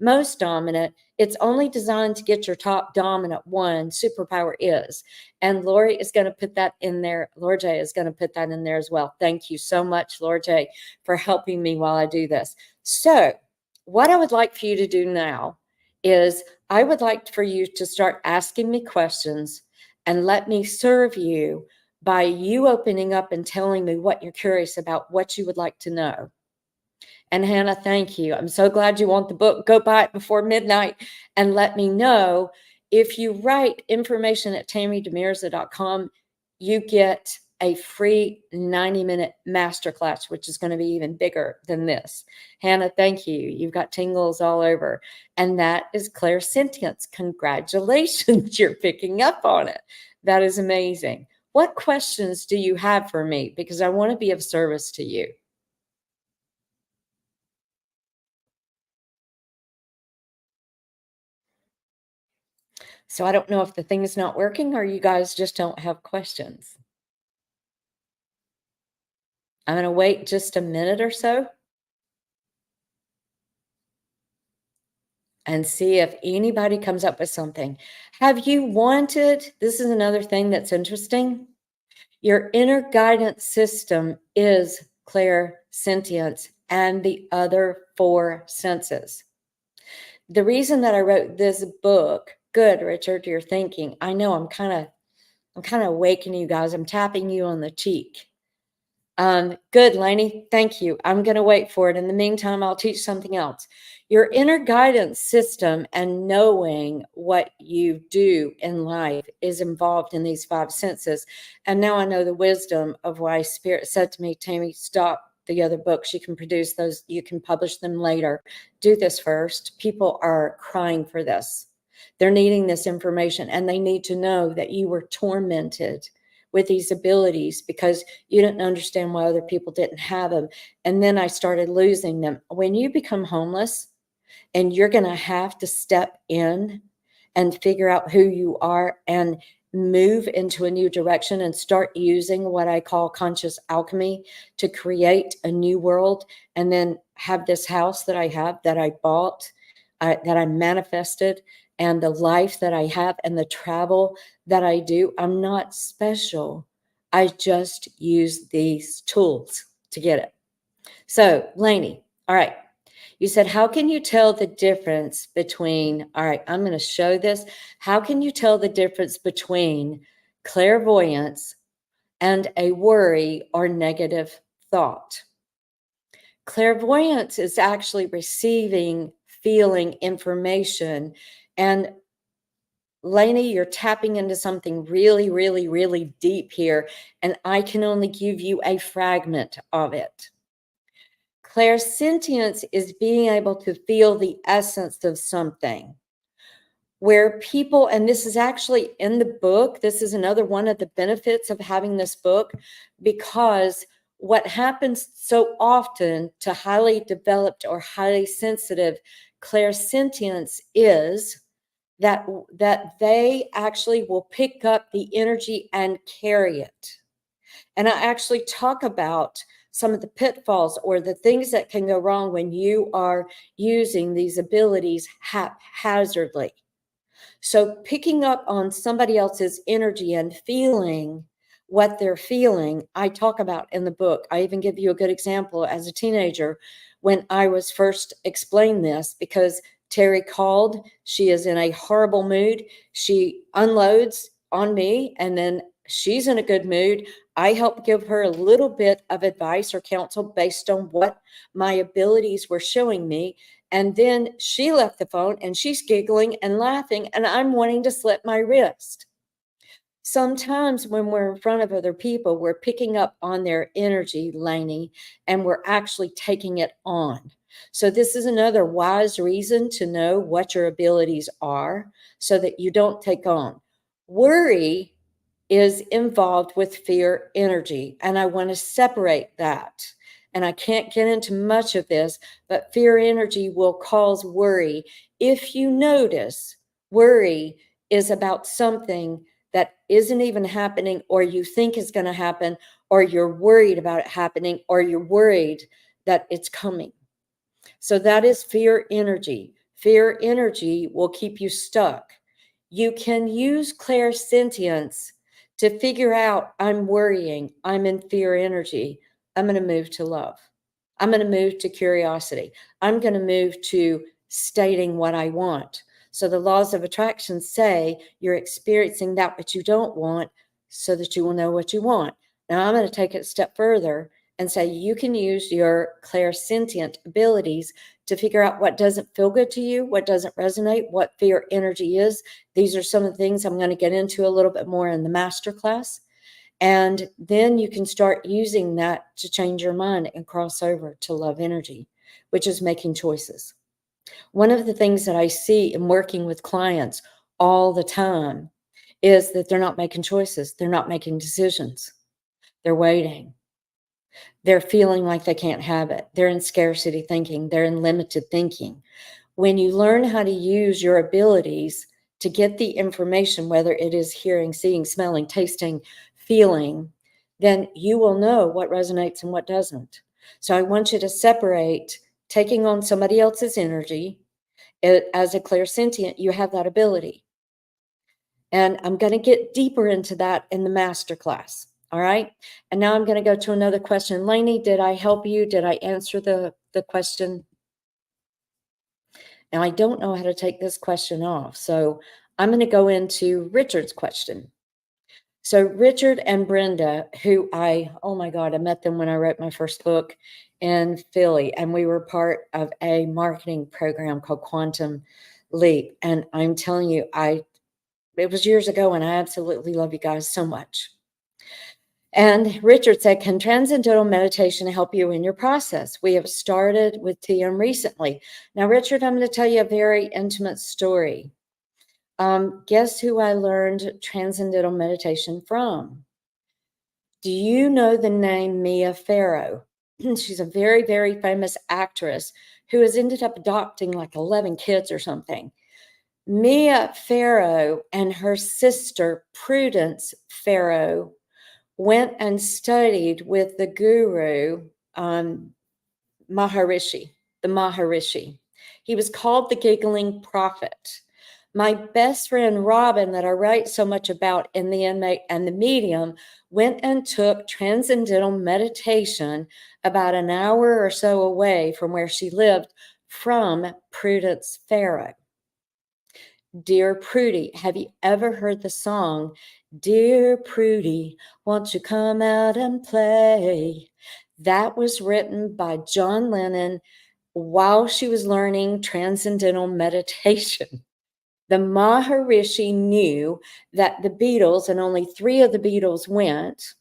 most dominant. It's only designed to get your top dominant one superpower is. And Lori is going to put that in there. Laura J is going to put that in there as well. Thank you so much, Laura J, for helping me while I do this. So what I would like for you to do now is I would like for you to start asking me questions and let me serve you by you opening up and telling me what you're curious about, what you would like to know. And Hannah, thank you. I'm so glad you want the book. Go buy it before midnight and let me know. If you write information at tammydemirza.com, you get a free 90-minute masterclass, which is going to be even bigger than this. Hannah, thank you. You've got tingles all over. And that is clairsentience. Congratulations, you're picking up on it. That is amazing. What questions do you have for me? Because I want to be of service to you. So I don't know if the thing is not working or you guys just don't have questions. I'm going to wait just a minute or so and see if anybody comes up with something. Have you wanted, this is another thing that's interesting. Your inner guidance system is clairsentience and the other four senses. The reason that I wrote this book, good, Richard, you're thinking, I know I'm kind of awakening you guys. I'm tapping you on the cheek. Good, Lainey. Thank you. I'm going to wait for it. In the meantime, I'll teach something else. Your inner guidance system and knowing what you do in life is involved in these five senses. And now I know the wisdom of why Spirit said to me, Tammy, stop the other books. You can produce those. You can publish them later. Do this first. People are crying for this. They're needing this information, and they need to know that you were tormented with these abilities because you didn't understand why other people didn't have them. And then I started losing them. When you become homeless and you're going to have to step in and figure out who you are and move into a new direction and start using what I call conscious alchemy to create a new world, and then have this house that I have, that I bought, that I manifested, and the life that I have and the travel that I do. I'm not special. I just use these tools to get it. So, Lainey, all right. You said, how can you tell the difference between, all right, I'm going to show this. How can you tell the difference between clairvoyance and a worry or negative thought? Clairvoyance is actually receiving, feeling information. And Lainey, you're tapping into something really, really, really deep here, and I can only give you a fragment of it. Clairsentience is being able to feel the essence of something. Where people, and this is actually in the book, this is another one of the benefits of having this book, because what happens so often to highly developed or highly sensitive clairsentience is that they actually will pick up the energy and carry it. And I actually talk about some of the pitfalls or the things that can go wrong when you are using these abilities haphazardly. So picking up on somebody else's energy and feeling what they're feeling, I talk about in the book. I even give you a good example as a teenager when I was first explained this, because Terry called. She is in a horrible mood. She unloads on me, and then she's in a good mood. I help give her a little bit of advice or counsel based on what my abilities were showing me. And then she left the phone and she's giggling and laughing, and I'm wanting to slip my wrist. Sometimes when we're in front of other people, we're picking up on their energy, Lainey, and we're actually taking it on. So this is another wise reason to know what your abilities are so that you don't take on. Worry is involved with fear energy, and I want to separate that. And I can't get into much of this, but fear energy will cause worry. If you notice, worry is about something that isn't even happening, or you think is going to happen, or you're worried about it happening, or you're worried that it's coming. So that is fear energy. Fear energy will keep you stuck. You can use clairsentience to figure out, I'm worrying, I'm in fear energy. I'm going to move to love. I'm going to move to curiosity. I'm going to move to stating what I want. So the laws of attraction say you're experiencing that which you don't want so that you will know what you want. Now I'm going to take it a step further and say you can use your clairsentient abilities to figure out what doesn't feel good to you, what doesn't resonate, what fear energy is. These are some of the things I'm going to get into a little bit more in the masterclass. And then you can start using that to change your mind and cross over to love energy, which is making choices. One of the things that I see in working with clients all the time is that they're not making choices. They're not making decisions. They're waiting. They're feeling like they can't have it. They're in scarcity thinking. They're in limited thinking. When you learn how to use your abilities to get the information, whether it is hearing, seeing, smelling, tasting, feeling, then you will know what resonates and what doesn't. So I want you to separate taking on somebody else's energy. As a clairsentient, you have that ability. And I'm going to get deeper into that in the masterclass. All right. And now I'm going to go to another question. Lainey, did I help you? Did I answer the question? Now, I don't know how to take this question off. So I'm going to go into Richard's question. So Richard and Brenda, who oh my God, I met them when I wrote my first book in Philly, and we were part of a marketing program called Quantum Leap. And I'm telling you, it was years ago, and I absolutely love you guys so much. And Richard said, can transcendental meditation help you in your process? We have started with TM recently. Now, Richard, I'm going to tell you a very intimate story. Guess who I learned transcendental meditation from? Do you know the name Mia Farrow? She's a very, very famous actress who has ended up adopting like 11 kids or something. Mia Farrow and her sister, Prudence Farrow, went and studied with the guru, Maharishi, the Maharishi. He was called the Giggling Prophet. My best friend Robin, that I write so much about in The Inmate and the Medium, went and took transcendental meditation about an hour or so away from where she lived from Prudence Farrow. Dear Prudy, have you ever heard the song, Dear Prudy, won't you come out and play? That was written by John Lennon while she was learning transcendental meditation. The Maharishi knew that the Beatles, and only 3 of the Beatles went,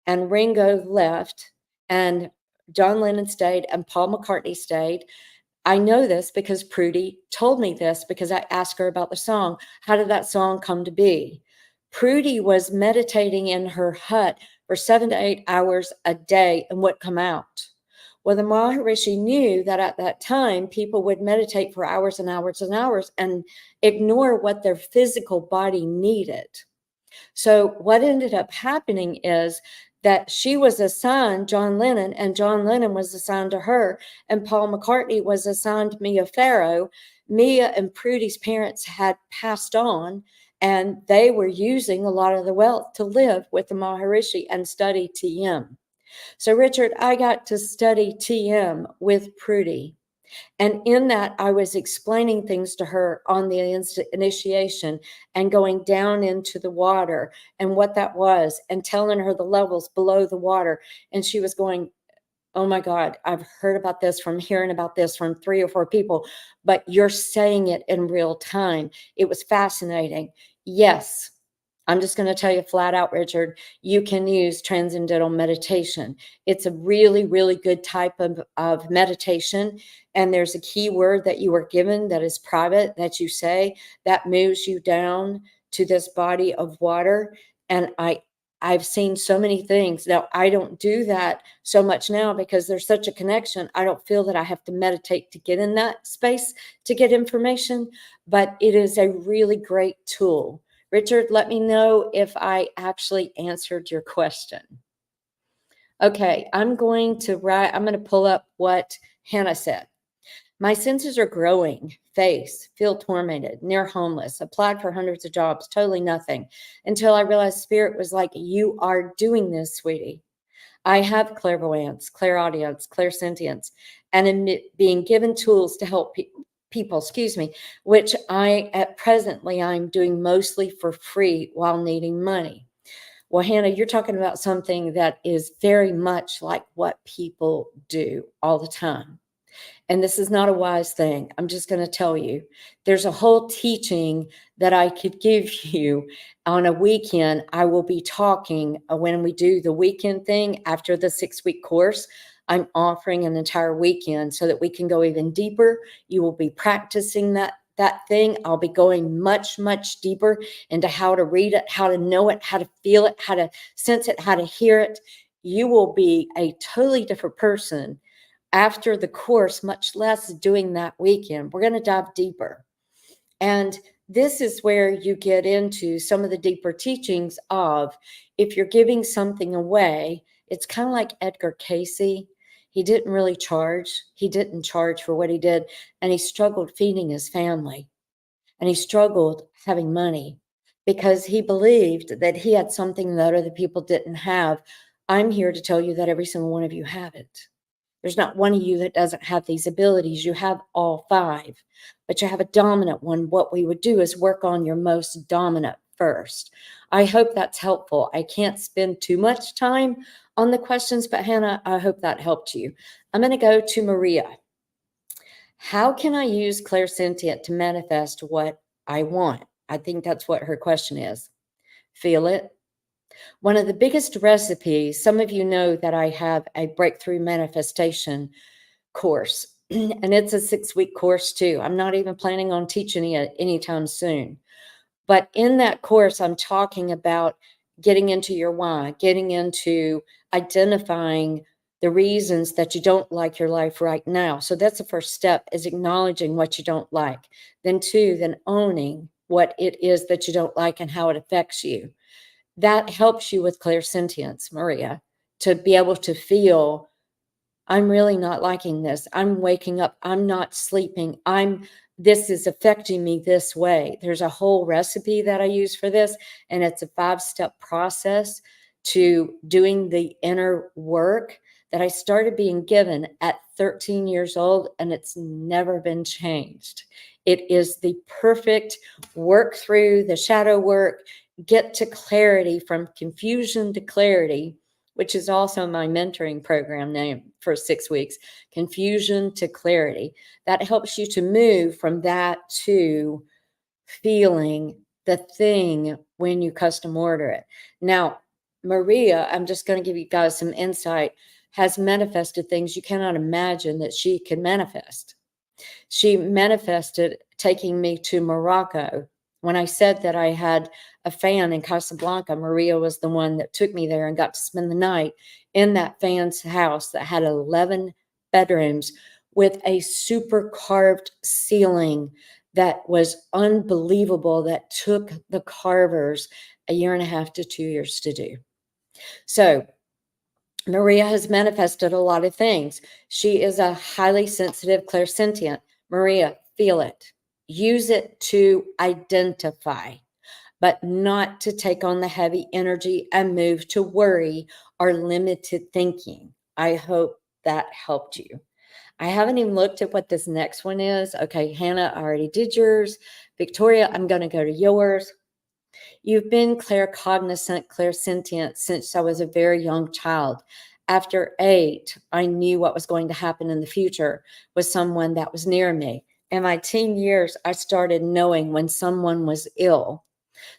and Ringo left, and John Lennon stayed, and Paul McCartney stayed. I know this because Prudy told me this because I asked her about the song. How did that song come to be? Prudy was meditating in her hut for 7 to 8 hours a day and would come out. Well, the Maharishi knew that at that time, people would meditate for hours and hours and hours and ignore what their physical body needed. So what ended up happening is that she was assigned John Lennon, and John Lennon was assigned to her, and Paul McCartney was assigned Mia Farrow. Mia and Prudy's parents had passed on, and they were using a lot of the wealth to live with the Maharishi and study TM. So, Richard, I got to study TM with Prudy. And in that, I was explaining things to her on the initiation and going down into the water and what that was and telling her the levels below the water. And she was going, oh my God, I've heard about this from hearing about this from 3 or 4 people, but you're saying it in real time. It was fascinating. Yes. I'm just going to tell you flat out, Richard, you can use transcendental meditation. It's a really, really good type of meditation. And there's a key word that you are given that is private that you say that moves you down to this body of water. And I've seen so many things. Now, I don't do that so much now because there's such a connection. I don't feel that I have to meditate to get in that space to get information, but it is a really great tool. Richard, let me know if I actually answered your question. Okay, I'm going to pull up what Hannah said. My senses are growing, feel tormented, near homeless, applied for hundreds of jobs, totally nothing, until I realized Spirit was like, you are doing this, sweetie. I have clairvoyance, clairaudience, clairsentience, and am being given tools to help people, which I'm doing mostly for free while needing money. Well, Hannah, you're talking about something that is very much like what people do all the time. And this is not a wise thing. I'm just going to tell you, there's a whole teaching that I could give you on a weekend. I will be talking when we do the weekend thing after the 6-week course. I'm offering an entire weekend so that we can go even deeper. You will be practicing that thing. I'll be going much, much deeper into how to read it, how to know it, how to feel it, how to sense it, how to hear it. You will be a totally different person after the course, much less doing that weekend. We're going to dive deeper. And this is where you get into some of the deeper teachings of, if you're giving something away, it's kind of like Edgar Casey. He didn't really charge. He didn't charge for what he did, and he struggled feeding his family, and he struggled having money because he believed that he had something that other people didn't have. I'm here to tell you that every single one of you have it. There's not one of you that doesn't have these abilities. You have all five, but you have a dominant one. What we would do is work on your most dominant first. I hope that's helpful. I can't spend too much time on the questions, but Hannah, I hope that helped you. I'm going to go to Maria. How can I use clairsentient to manifest what I want? I think that's what her question is. Feel it. One of the biggest recipes, some of you know that I have a breakthrough manifestation course, and it's a 6-week course too. I'm not even planning on teaching it anytime soon. But in that course, I'm talking about getting into your why, getting into identifying the reasons that you don't like your life right now. So that's the first step, is acknowledging what you don't like. Then two, then owning what it is that you don't like and how it affects you. That helps you with clairsentience, Maria, to be able to feel, I'm really not liking this. I'm waking up. I'm not sleeping. This is affecting me this way. There's a whole recipe that I use for this, and it's a 5-step process to doing the inner work that I started being given at 13 years old, and it's never been changed. It is the perfect work through the shadow work, get to clarity, from confusion to clarity, which is also my mentoring program name for 6 weeks, confusion to clarity. That helps you to move from that to feeling the thing when you custom order it. Now, Maria, I'm just going to give you guys some insight, has manifested things you cannot imagine that she can manifest. She manifested taking me to Morocco. When I said that I had a fan in Casablanca, Maria was the one that took me there and got to spend the night in that fan's house that had 11 bedrooms with a super carved ceiling that was unbelievable, that took the carvers 1.5 to 2 years to do. So Maria has manifested a lot of things. She is a highly sensitive clairsentient. Maria, feel it. Use it to identify, but not to take on the heavy energy and move to worry or limited thinking. I hope that helped you. I haven't even looked at what this next one is. Okay, Hannah, I already did yours. Victoria, I'm going to go to yours. You've been claircognizant, clairsentient since I was a very young child. After 8, I knew what was going to happen in the future with someone that was near me. In my teen years, I started knowing when someone was ill.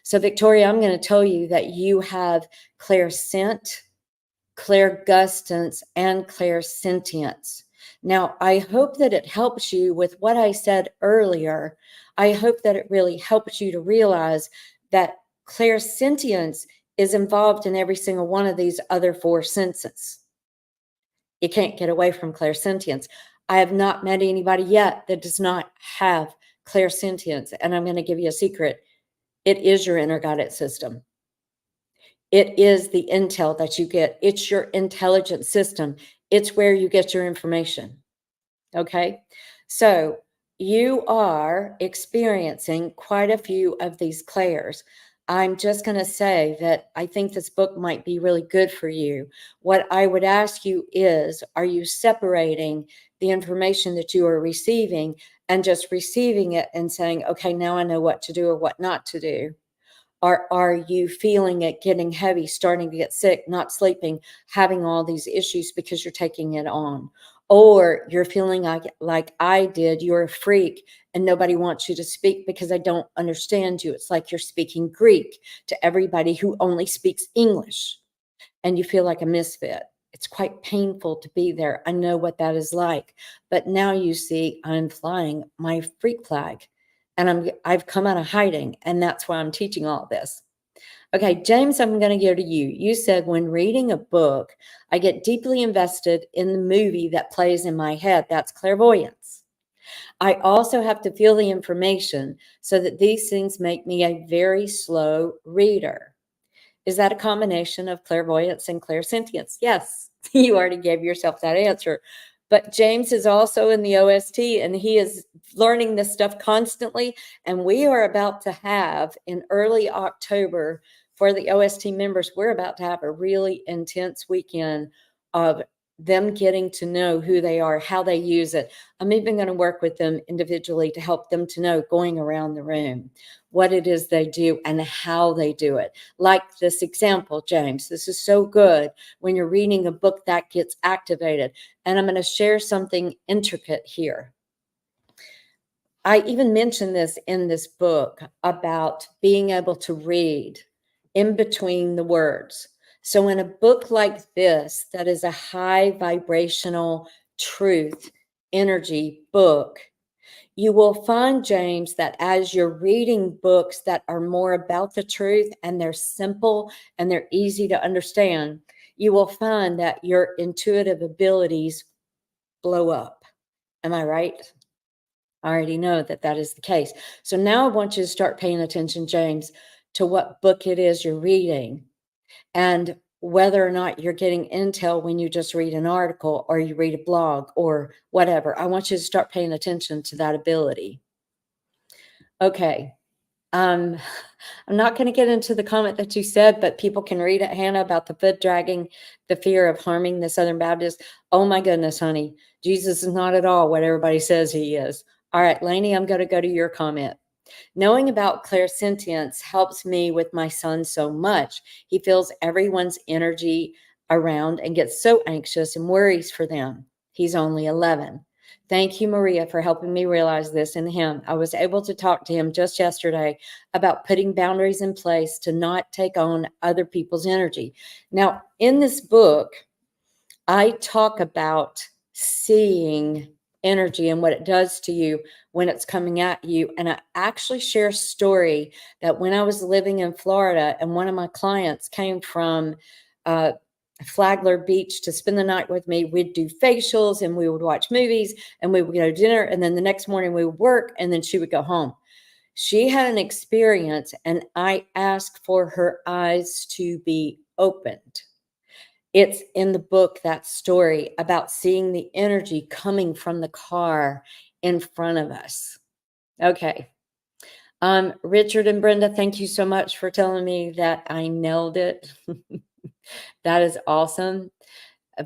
So, Victoria, I'm going to tell you that you have clairsent, clairgustance, and clairsentience. Now, I hope that it helps you with what I said earlier. I hope that it really helps you to realize that clairsentience is involved in every single one of these other 4 senses. You can't get away from clairsentience. I have not met anybody yet that does not have clairsentience. And I'm going to give you a secret. It is your inner guidance system. It is the intel that you get. It's your intelligence system. It's where you get your information. Okay? So you are experiencing quite a few of these clairs. I'm just going to say that I think this book might be really good for you. What I would ask you is, are you separating the information that you are receiving and just receiving it and saying, okay, now I know what to do or what not to do? Or are you feeling it getting heavy, starting to get sick, not sleeping, having all these issues because you're taking it on? Or you're feeling like I did, you're a freak and nobody wants you to speak because I don't understand you. It's like you're speaking Greek to everybody who only speaks English, and you feel like a misfit. It's quite painful to be there. I know what that is like. But now you see, I'm flying my freak flag, and I've come out of hiding, and that's why I'm teaching all this. Okay, James, I'm going to go to you. You said, when reading a book, I get deeply invested in the movie that plays in my head. That's clairvoyance. I also have to feel the information so that these things make me a very slow reader. Is that a combination of clairvoyance and clairsentience? Yes, you already gave yourself that answer. But James is also in the OST and he is learning this stuff constantly. And we are about to have in early October for the OST members, we're about to have a really intense weekend of them getting to know who they are, how they use it. I'm even going to work with them individually to help them to know going around the room what it is they do and how they do it. Like this example, James, this is so good when you're reading a book that gets activated. And I'm going to share something intricate here. I even mentioned this in this book about being able to read in between the words. So in a book like this, that is a high vibrational truth energy book, you will find, James, that as you're reading books that are more about the truth and they're simple and they're easy to understand, you will find that your intuitive abilities blow up. Am I right? I already know that that is the case. So now I want you to start paying attention, James, to what book it is you're reading and whether or not you're getting intel when you just read an article or you read a blog or whatever. I want you to start paying attention to that ability. Okay. Um, I'm not going to get into the comment that you said, but people can read it, Hannah, about the foot dragging, the fear of harming the Southern Baptist. Oh my goodness, honey. Jesus is not at all what everybody says he is. All right, Lainey, I'm going to go to your comment. Knowing about clairsentience helps me with my son so much. He feels everyone's energy around and gets so anxious and worries for them. He's only 11. Thank you, Maria, for helping me realize this in him. I was able to talk to him just yesterday about putting boundaries in place to not take on other people's energy. Now, in this book, I talk about seeing energy and what it does to you when it's coming at you. And I actually share a story that when I was living in Florida and one of my clients came from Flagler Beach to spend the night with me, we'd do facials and we would watch movies and we would go to dinner. And then the next morning we would work and then she would go home. She had an experience and I asked for her eyes to be opened. It's in the book, that story about seeing the energy coming from the car in front of us. Okay. Richard and Brenda, thank you so much for telling me that I nailed it. That is awesome.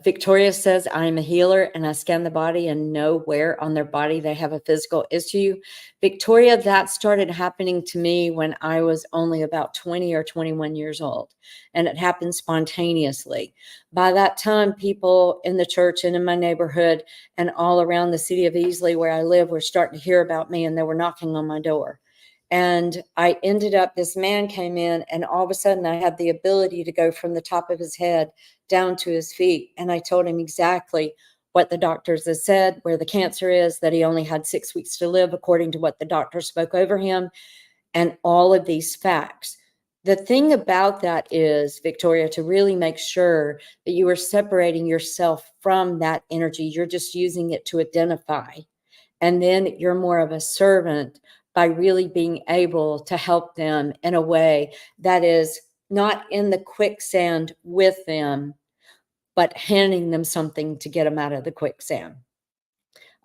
Victoria says, I'm a healer and I scan the body and know where on their body they have a physical issue. Victoria, that started happening to me when I was only about 20 or 21 years old, and it happened spontaneously. By that time, people in the church and in my neighborhood and all around the city of Easley where I live were starting to hear about me and they were knocking on my door. And I ended up, this man came in and all of a sudden I had the ability to go from the top of his head down to his feet. And I told him exactly what the doctors had said, where the cancer is, that he only had 6 weeks to live according to what the doctor spoke over him, and all of these facts. The thing about that is, Victoria, to really make sure that you are separating yourself from that energy. You're just using it to identify. And then you're more of a servant by really being able to help them in a way that is not in the quicksand with them, but handing them something to get them out of the quicksand.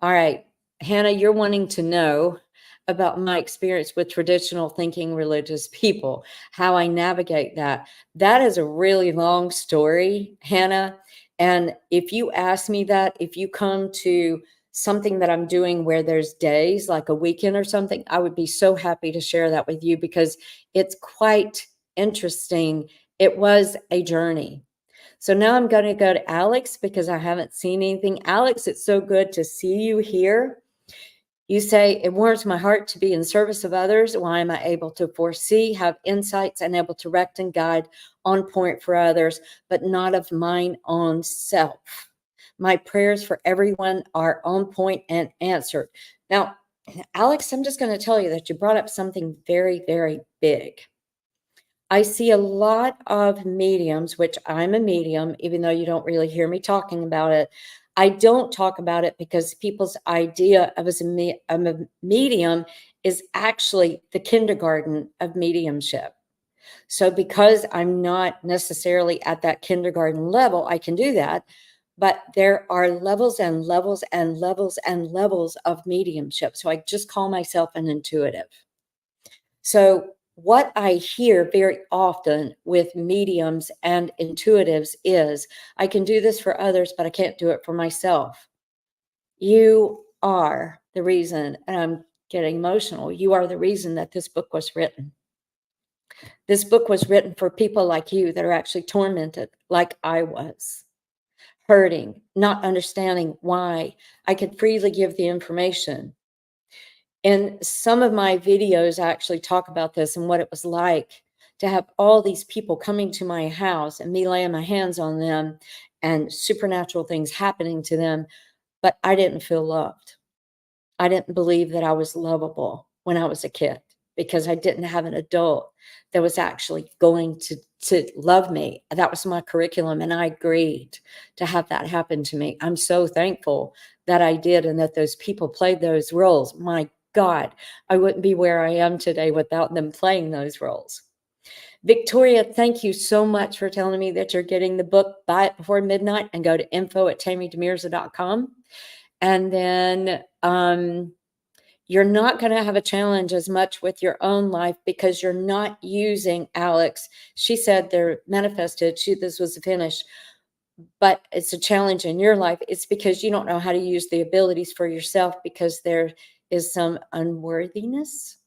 All right, Hannah, you're wanting to know about my experience with traditional thinking religious people, how I navigate that. That is a really long story, Hannah. And if you ask me that, if you come to something that I'm doing where there's days like a weekend or something, I would be so happy to share that with you because it's quite interesting. It was a journey. So now I'm going to go to Alex because I haven't seen anything. Alex, it's so good to see you here. You say, it warms my heart to be in service of others. Why am I able to foresee, have insights, and able to direct and guide on point for others, but not of mine own self? My prayers for everyone are on point and answered. Now, Alex, I'm just going to tell you that you brought up something very, very big. I see a lot of mediums, which I'm a medium, even though you don't really hear me talking about it. I don't talk about it because people's idea of a medium is actually the kindergarten of mediumship. So because I'm not necessarily at that kindergarten level, I can do that. But there are levels and levels and levels and levels of mediumship. So I just call myself an intuitive. So what I hear very often with mediums and intuitives is, I can do this for others, but I can't do it for myself. You are the reason, and I'm getting emotional, you are the reason that this book was written. This book was written for people like you that are actually tormented, like I was, hurting, not understanding why. I could freely give the information. And some of my videos actually talk about this and what it was like to have all these people coming to my house and me laying my hands on them and supernatural things happening to them, but I didn't feel loved. I didn't believe that I was lovable when I was a kid because I didn't have an adult that was actually going to love me. That was my curriculum, and I agreed to have that happen to me. I'm so thankful that I did and that those people played those roles. My God, I wouldn't be where I am today without them playing those roles. Victoria, thank you so much for telling me that you're getting the book. Buy it before midnight and go to info@tammydemirza.com. And then you're not going to have a challenge as much with your own life because you're not using Alex. She said they're manifested. This was a finish, but it's a challenge in your life. It's because you don't know how to use the abilities for yourself because there is some unworthiness.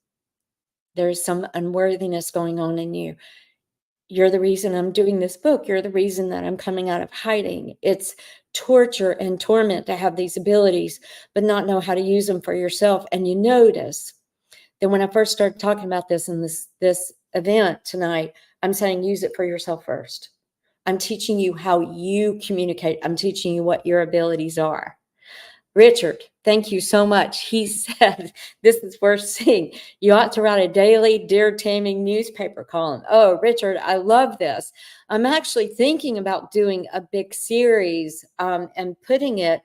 There's some unworthiness going on in you. You're the reason I'm doing this book. You're the reason that I'm coming out of hiding. It's torture and torment to have these abilities, but not know how to use them for yourself. And you notice that when I first started talking about this in this event tonight, I'm saying use it for yourself first. I'm teaching you how you communicate. I'm teaching you what your abilities are. Richard, thank you so much. He said, this is worth seeing. You ought to write a daily Dear Taming newspaper column. Oh, Richard, I love this. I'm actually thinking about doing a big series and putting it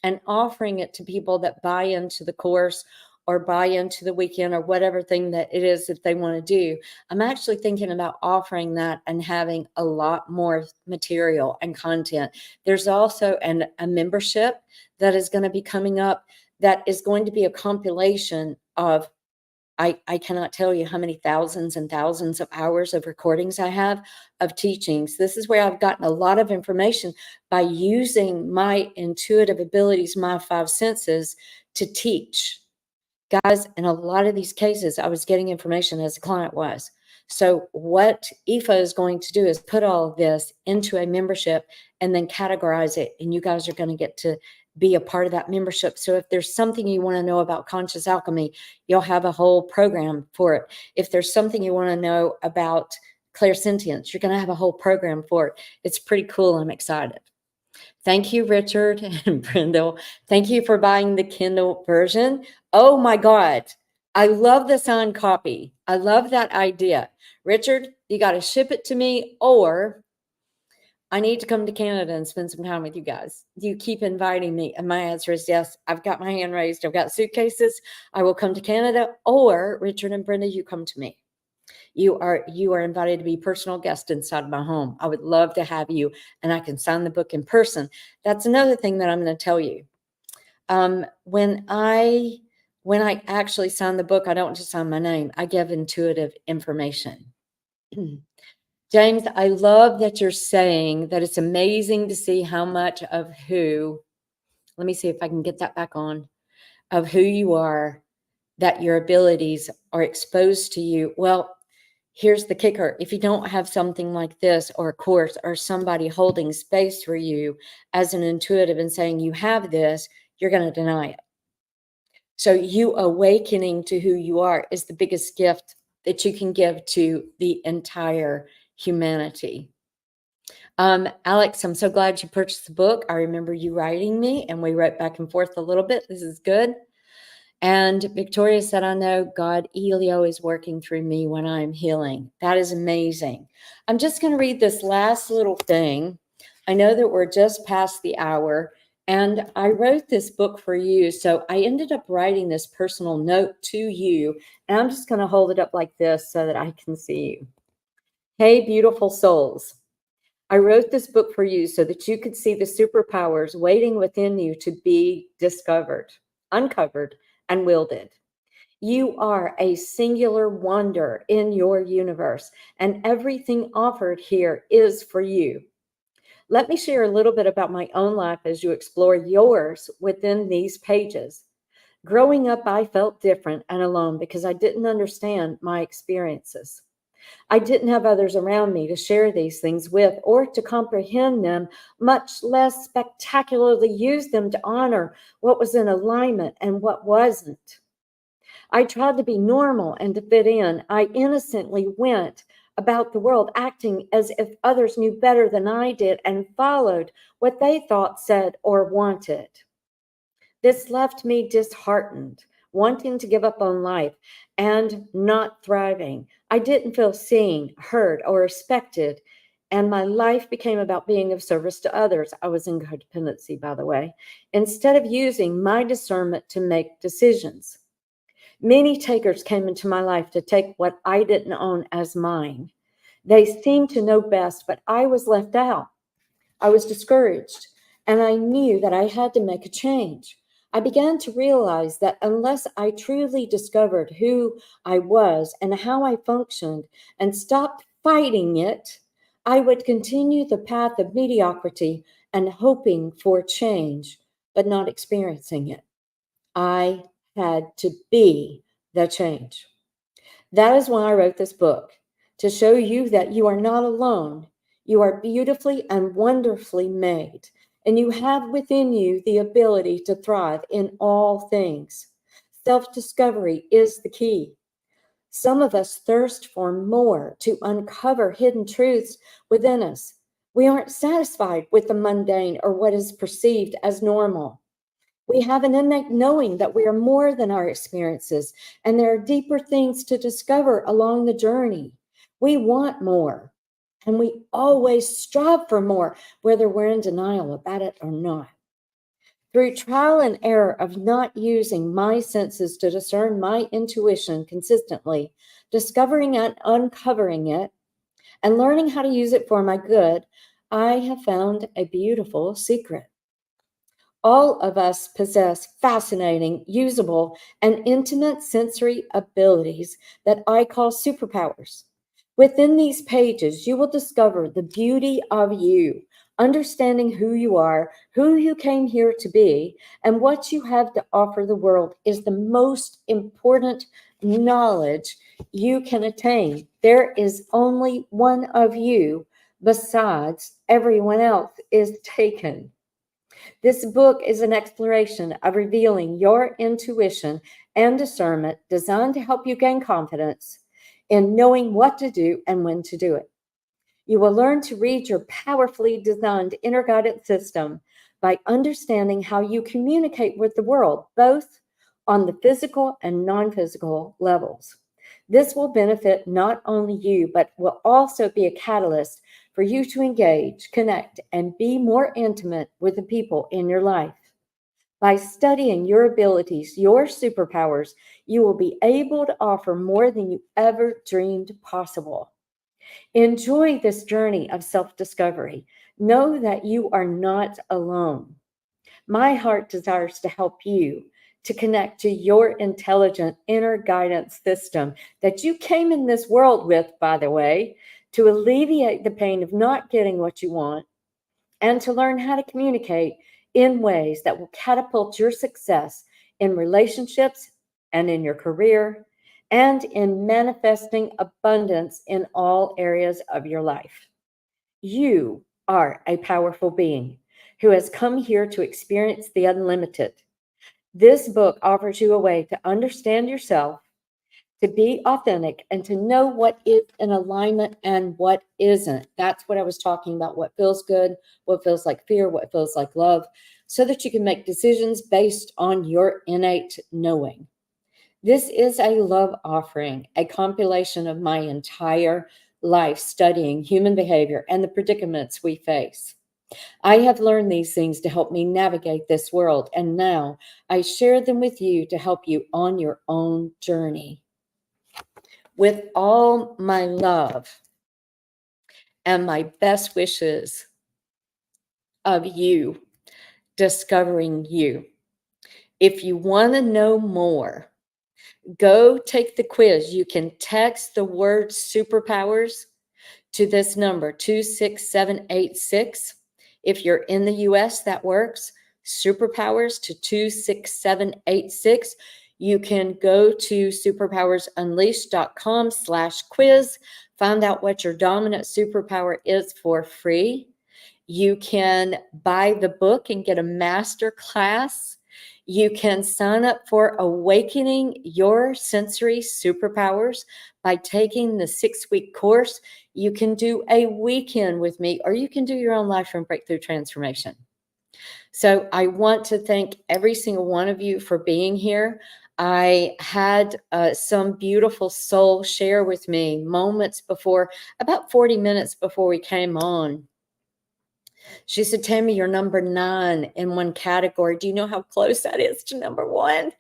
and offering it to people that buy into the course or buy into the weekend or whatever thing that it is that they want to do. I'm actually thinking about offering that and having a lot more material and content. There's also a membership that is going to be coming up that is going to be a compilation of, I cannot tell you how many thousands and thousands of hours of recordings I have of teachings. This is where I've gotten a lot of information by using my intuitive abilities, my five senses, to teach. Guys, in a lot of these cases, I was getting information as the client was. So what Aoife is going to do is put all of this into a membership and then categorize it. And you guys are going to get to be a part of that membership. So if there's something you want to know about conscious alchemy, you'll have a whole program for it. If there's something you want to know about clairsentience, you're going to have a whole program for it. It's pretty cool. I'm excited. Thank you, Richard and Brindle. Thank you for buying the Kindle version. Oh my God. I love the signed copy. I love that idea. Richard, you got to ship it to me, or I need to come to Canada and spend some time with you guys. You keep inviting me. And my answer is yes. I've got my hand raised. I've got suitcases. I will come to Canada, or Richard and Brenda, you come to me. You are invited to be personal guest inside my home. I would love to have you, and I can sign the book in person. That's another thing that I'm going to tell you. When I actually sign the book, I don't just sign my name. I give intuitive information. James, I love that you're saying that it's amazing to see how much of who, let me see if I can get that back on, of who you are, that your abilities are exposed to you. Well, here's the kicker. If you don't have something like this or a course or somebody holding space for you as an intuitive and saying you have this, you're going to deny it. So you awakening to who you are is the biggest gift that you can give to the entire humanity. Alex, I'm so glad you purchased the book. I remember you writing me and we wrote back and forth a little bit. This is good. And Victoria said, I know God Elio is working through me when I'm healing. That is amazing. I'm just going to read this last little thing. I know that we're just past the hour. And I wrote this book for you. So I ended up writing this personal note to you. And I'm just going to hold it up like this so that I can see you. Hey, beautiful souls. I wrote this book for you so that you could see the superpowers waiting within you to be discovered, uncovered, and wielded. You are a singular wonder in your universe, and everything offered here is for you. Let me share a little bit about my own life as you explore yours within these pages. Growing up, I felt different and alone because I didn't understand my experiences. I didn't have others around me to share these things with or to comprehend them, much less spectacularly use them to honor what was in alignment and what wasn't. I tried to be normal and to fit in. I innocently went about the world acting as if others knew better than I did and followed what they thought, said, or wanted. This left me disheartened, wanting to give up on life and not thriving. I didn't feel seen, heard, or respected, and my life became about being of service to others. I was in codependency, by the way, instead of using my discernment to make decisions. Many takers came into my life to take what I didn't own as mine. They seemed to know best, but I was left out. I was discouraged, and I knew that I had to make a change. I began to realize that unless I truly discovered who I was and how I functioned and stopped fighting it, I would continue the path of mediocrity and hoping for change, but not experiencing it. I had to be the change. That is why I wrote this book, to show you that you are not alone. You are beautifully and wonderfully made, and you have within you the ability to thrive in all things. Self-discovery is the key. Some of us thirst for more, to uncover hidden truths within us. We aren't satisfied with the mundane or what is perceived as normal. We have an innate knowing that we are more than our experiences, and there are deeper things to discover along the journey. We want more, and we always strive for more, whether we're in denial about it or not. Through trial and error of not using my senses to discern my intuition consistently, discovering and uncovering it, and learning how to use it for my good, I have found a beautiful secret. All of us possess fascinating, usable, and intimate sensory abilities that I call superpowers. Within these pages, you will discover the beauty of you, understanding who you are, who you came here to be, and what you have to offer the world is the most important knowledge you can attain. There is only one of you, besides everyone else is taken. This book is an exploration of revealing your intuition and discernment designed to help you gain confidence in knowing what to do and when to do it. You will learn to read your powerfully designed inner guidance system by understanding how you communicate with the world, both on the physical and non-physical levels. This will benefit not only you, but will also be a catalyst for you to engage, connect, and be more intimate with the people in your life. By studying your abilities, your superpowers, you will be able to offer more than you ever dreamed possible. Enjoy this journey of self-discovery. Know that you are not alone. My heart desires to help you to connect to your intelligent inner guidance system that you came in this world with, by the way, to alleviate the pain of not getting what you want and to learn how to communicate in ways that will catapult your success in relationships and in your career and in manifesting abundance in all areas of your life. You are a powerful being who has come here to experience the unlimited. This book offers you a way to understand yourself, to be authentic, and to know what is in alignment and what isn't. That's what I was talking about, what feels good, what feels like fear, what feels like love, so that you can make decisions based on your innate knowing. This is a love offering, a compilation of my entire life studying human behavior and the predicaments we face. I have learned these things to help me navigate this world, and now I share them with you to help you on your own journey. With all my love and my best wishes of you discovering you. If you want to know more, go take the quiz. You can text the word superpowers to this number, 26786. If you're in the US, that works. Superpowers to 26786. You can go to superpowersunleashed.com/quiz. Find out what your dominant superpower is for free. You can buy the book and get a master class. You can sign up for Awakening Your Sensory Superpowers by taking the 6-week course. You can do a weekend with me, or you can do your own life and breakthrough transformation. So I want to thank every single one of you for being here. I had some beautiful soul share with me moments before, about 40 minutes before we came on. She said, Tammy, you're number 9 in one category. Do you know how close that is to number 1?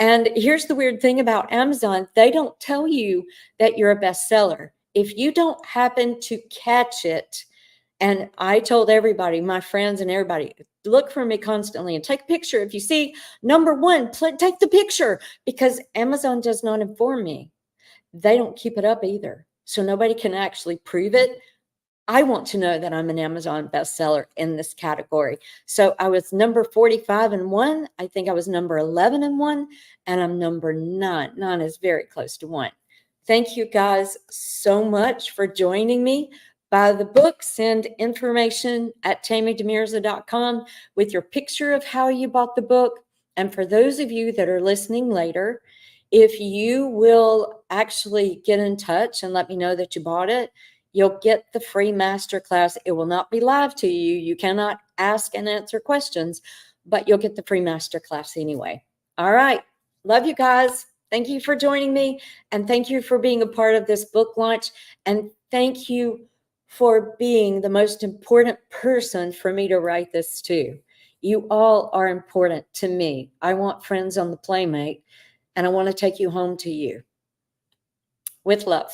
And here's the weird thing about Amazon. They don't tell you that you're a bestseller. If you don't happen to catch it, and I told everybody, my friends and everybody, look for me constantly and take a picture. If you see number 1, take the picture, because Amazon does not inform me. They don't keep it up either. So nobody can actually prove it. I want to know that I'm an Amazon bestseller in this category. So I was number 45 and 1. I think I was number 11 and 1, and I'm number 9. 9 is very close to 1. Thank you guys so much for joining me. Buy the book, send information at tammydemirza.com with your picture of how you bought the book. And for those of you that are listening later, if you will actually get in touch and let me know that you bought it, you'll get the free masterclass. It will not be live to you. You cannot ask and answer questions, but you'll get the free masterclass anyway. All right. Love you guys. Thank you for joining me. And thank you for being a part of this book launch. And thank you for being the most important person for me to write this to. You all are important to me. I want friends on the Playmate, and I want to take you home to you. With love.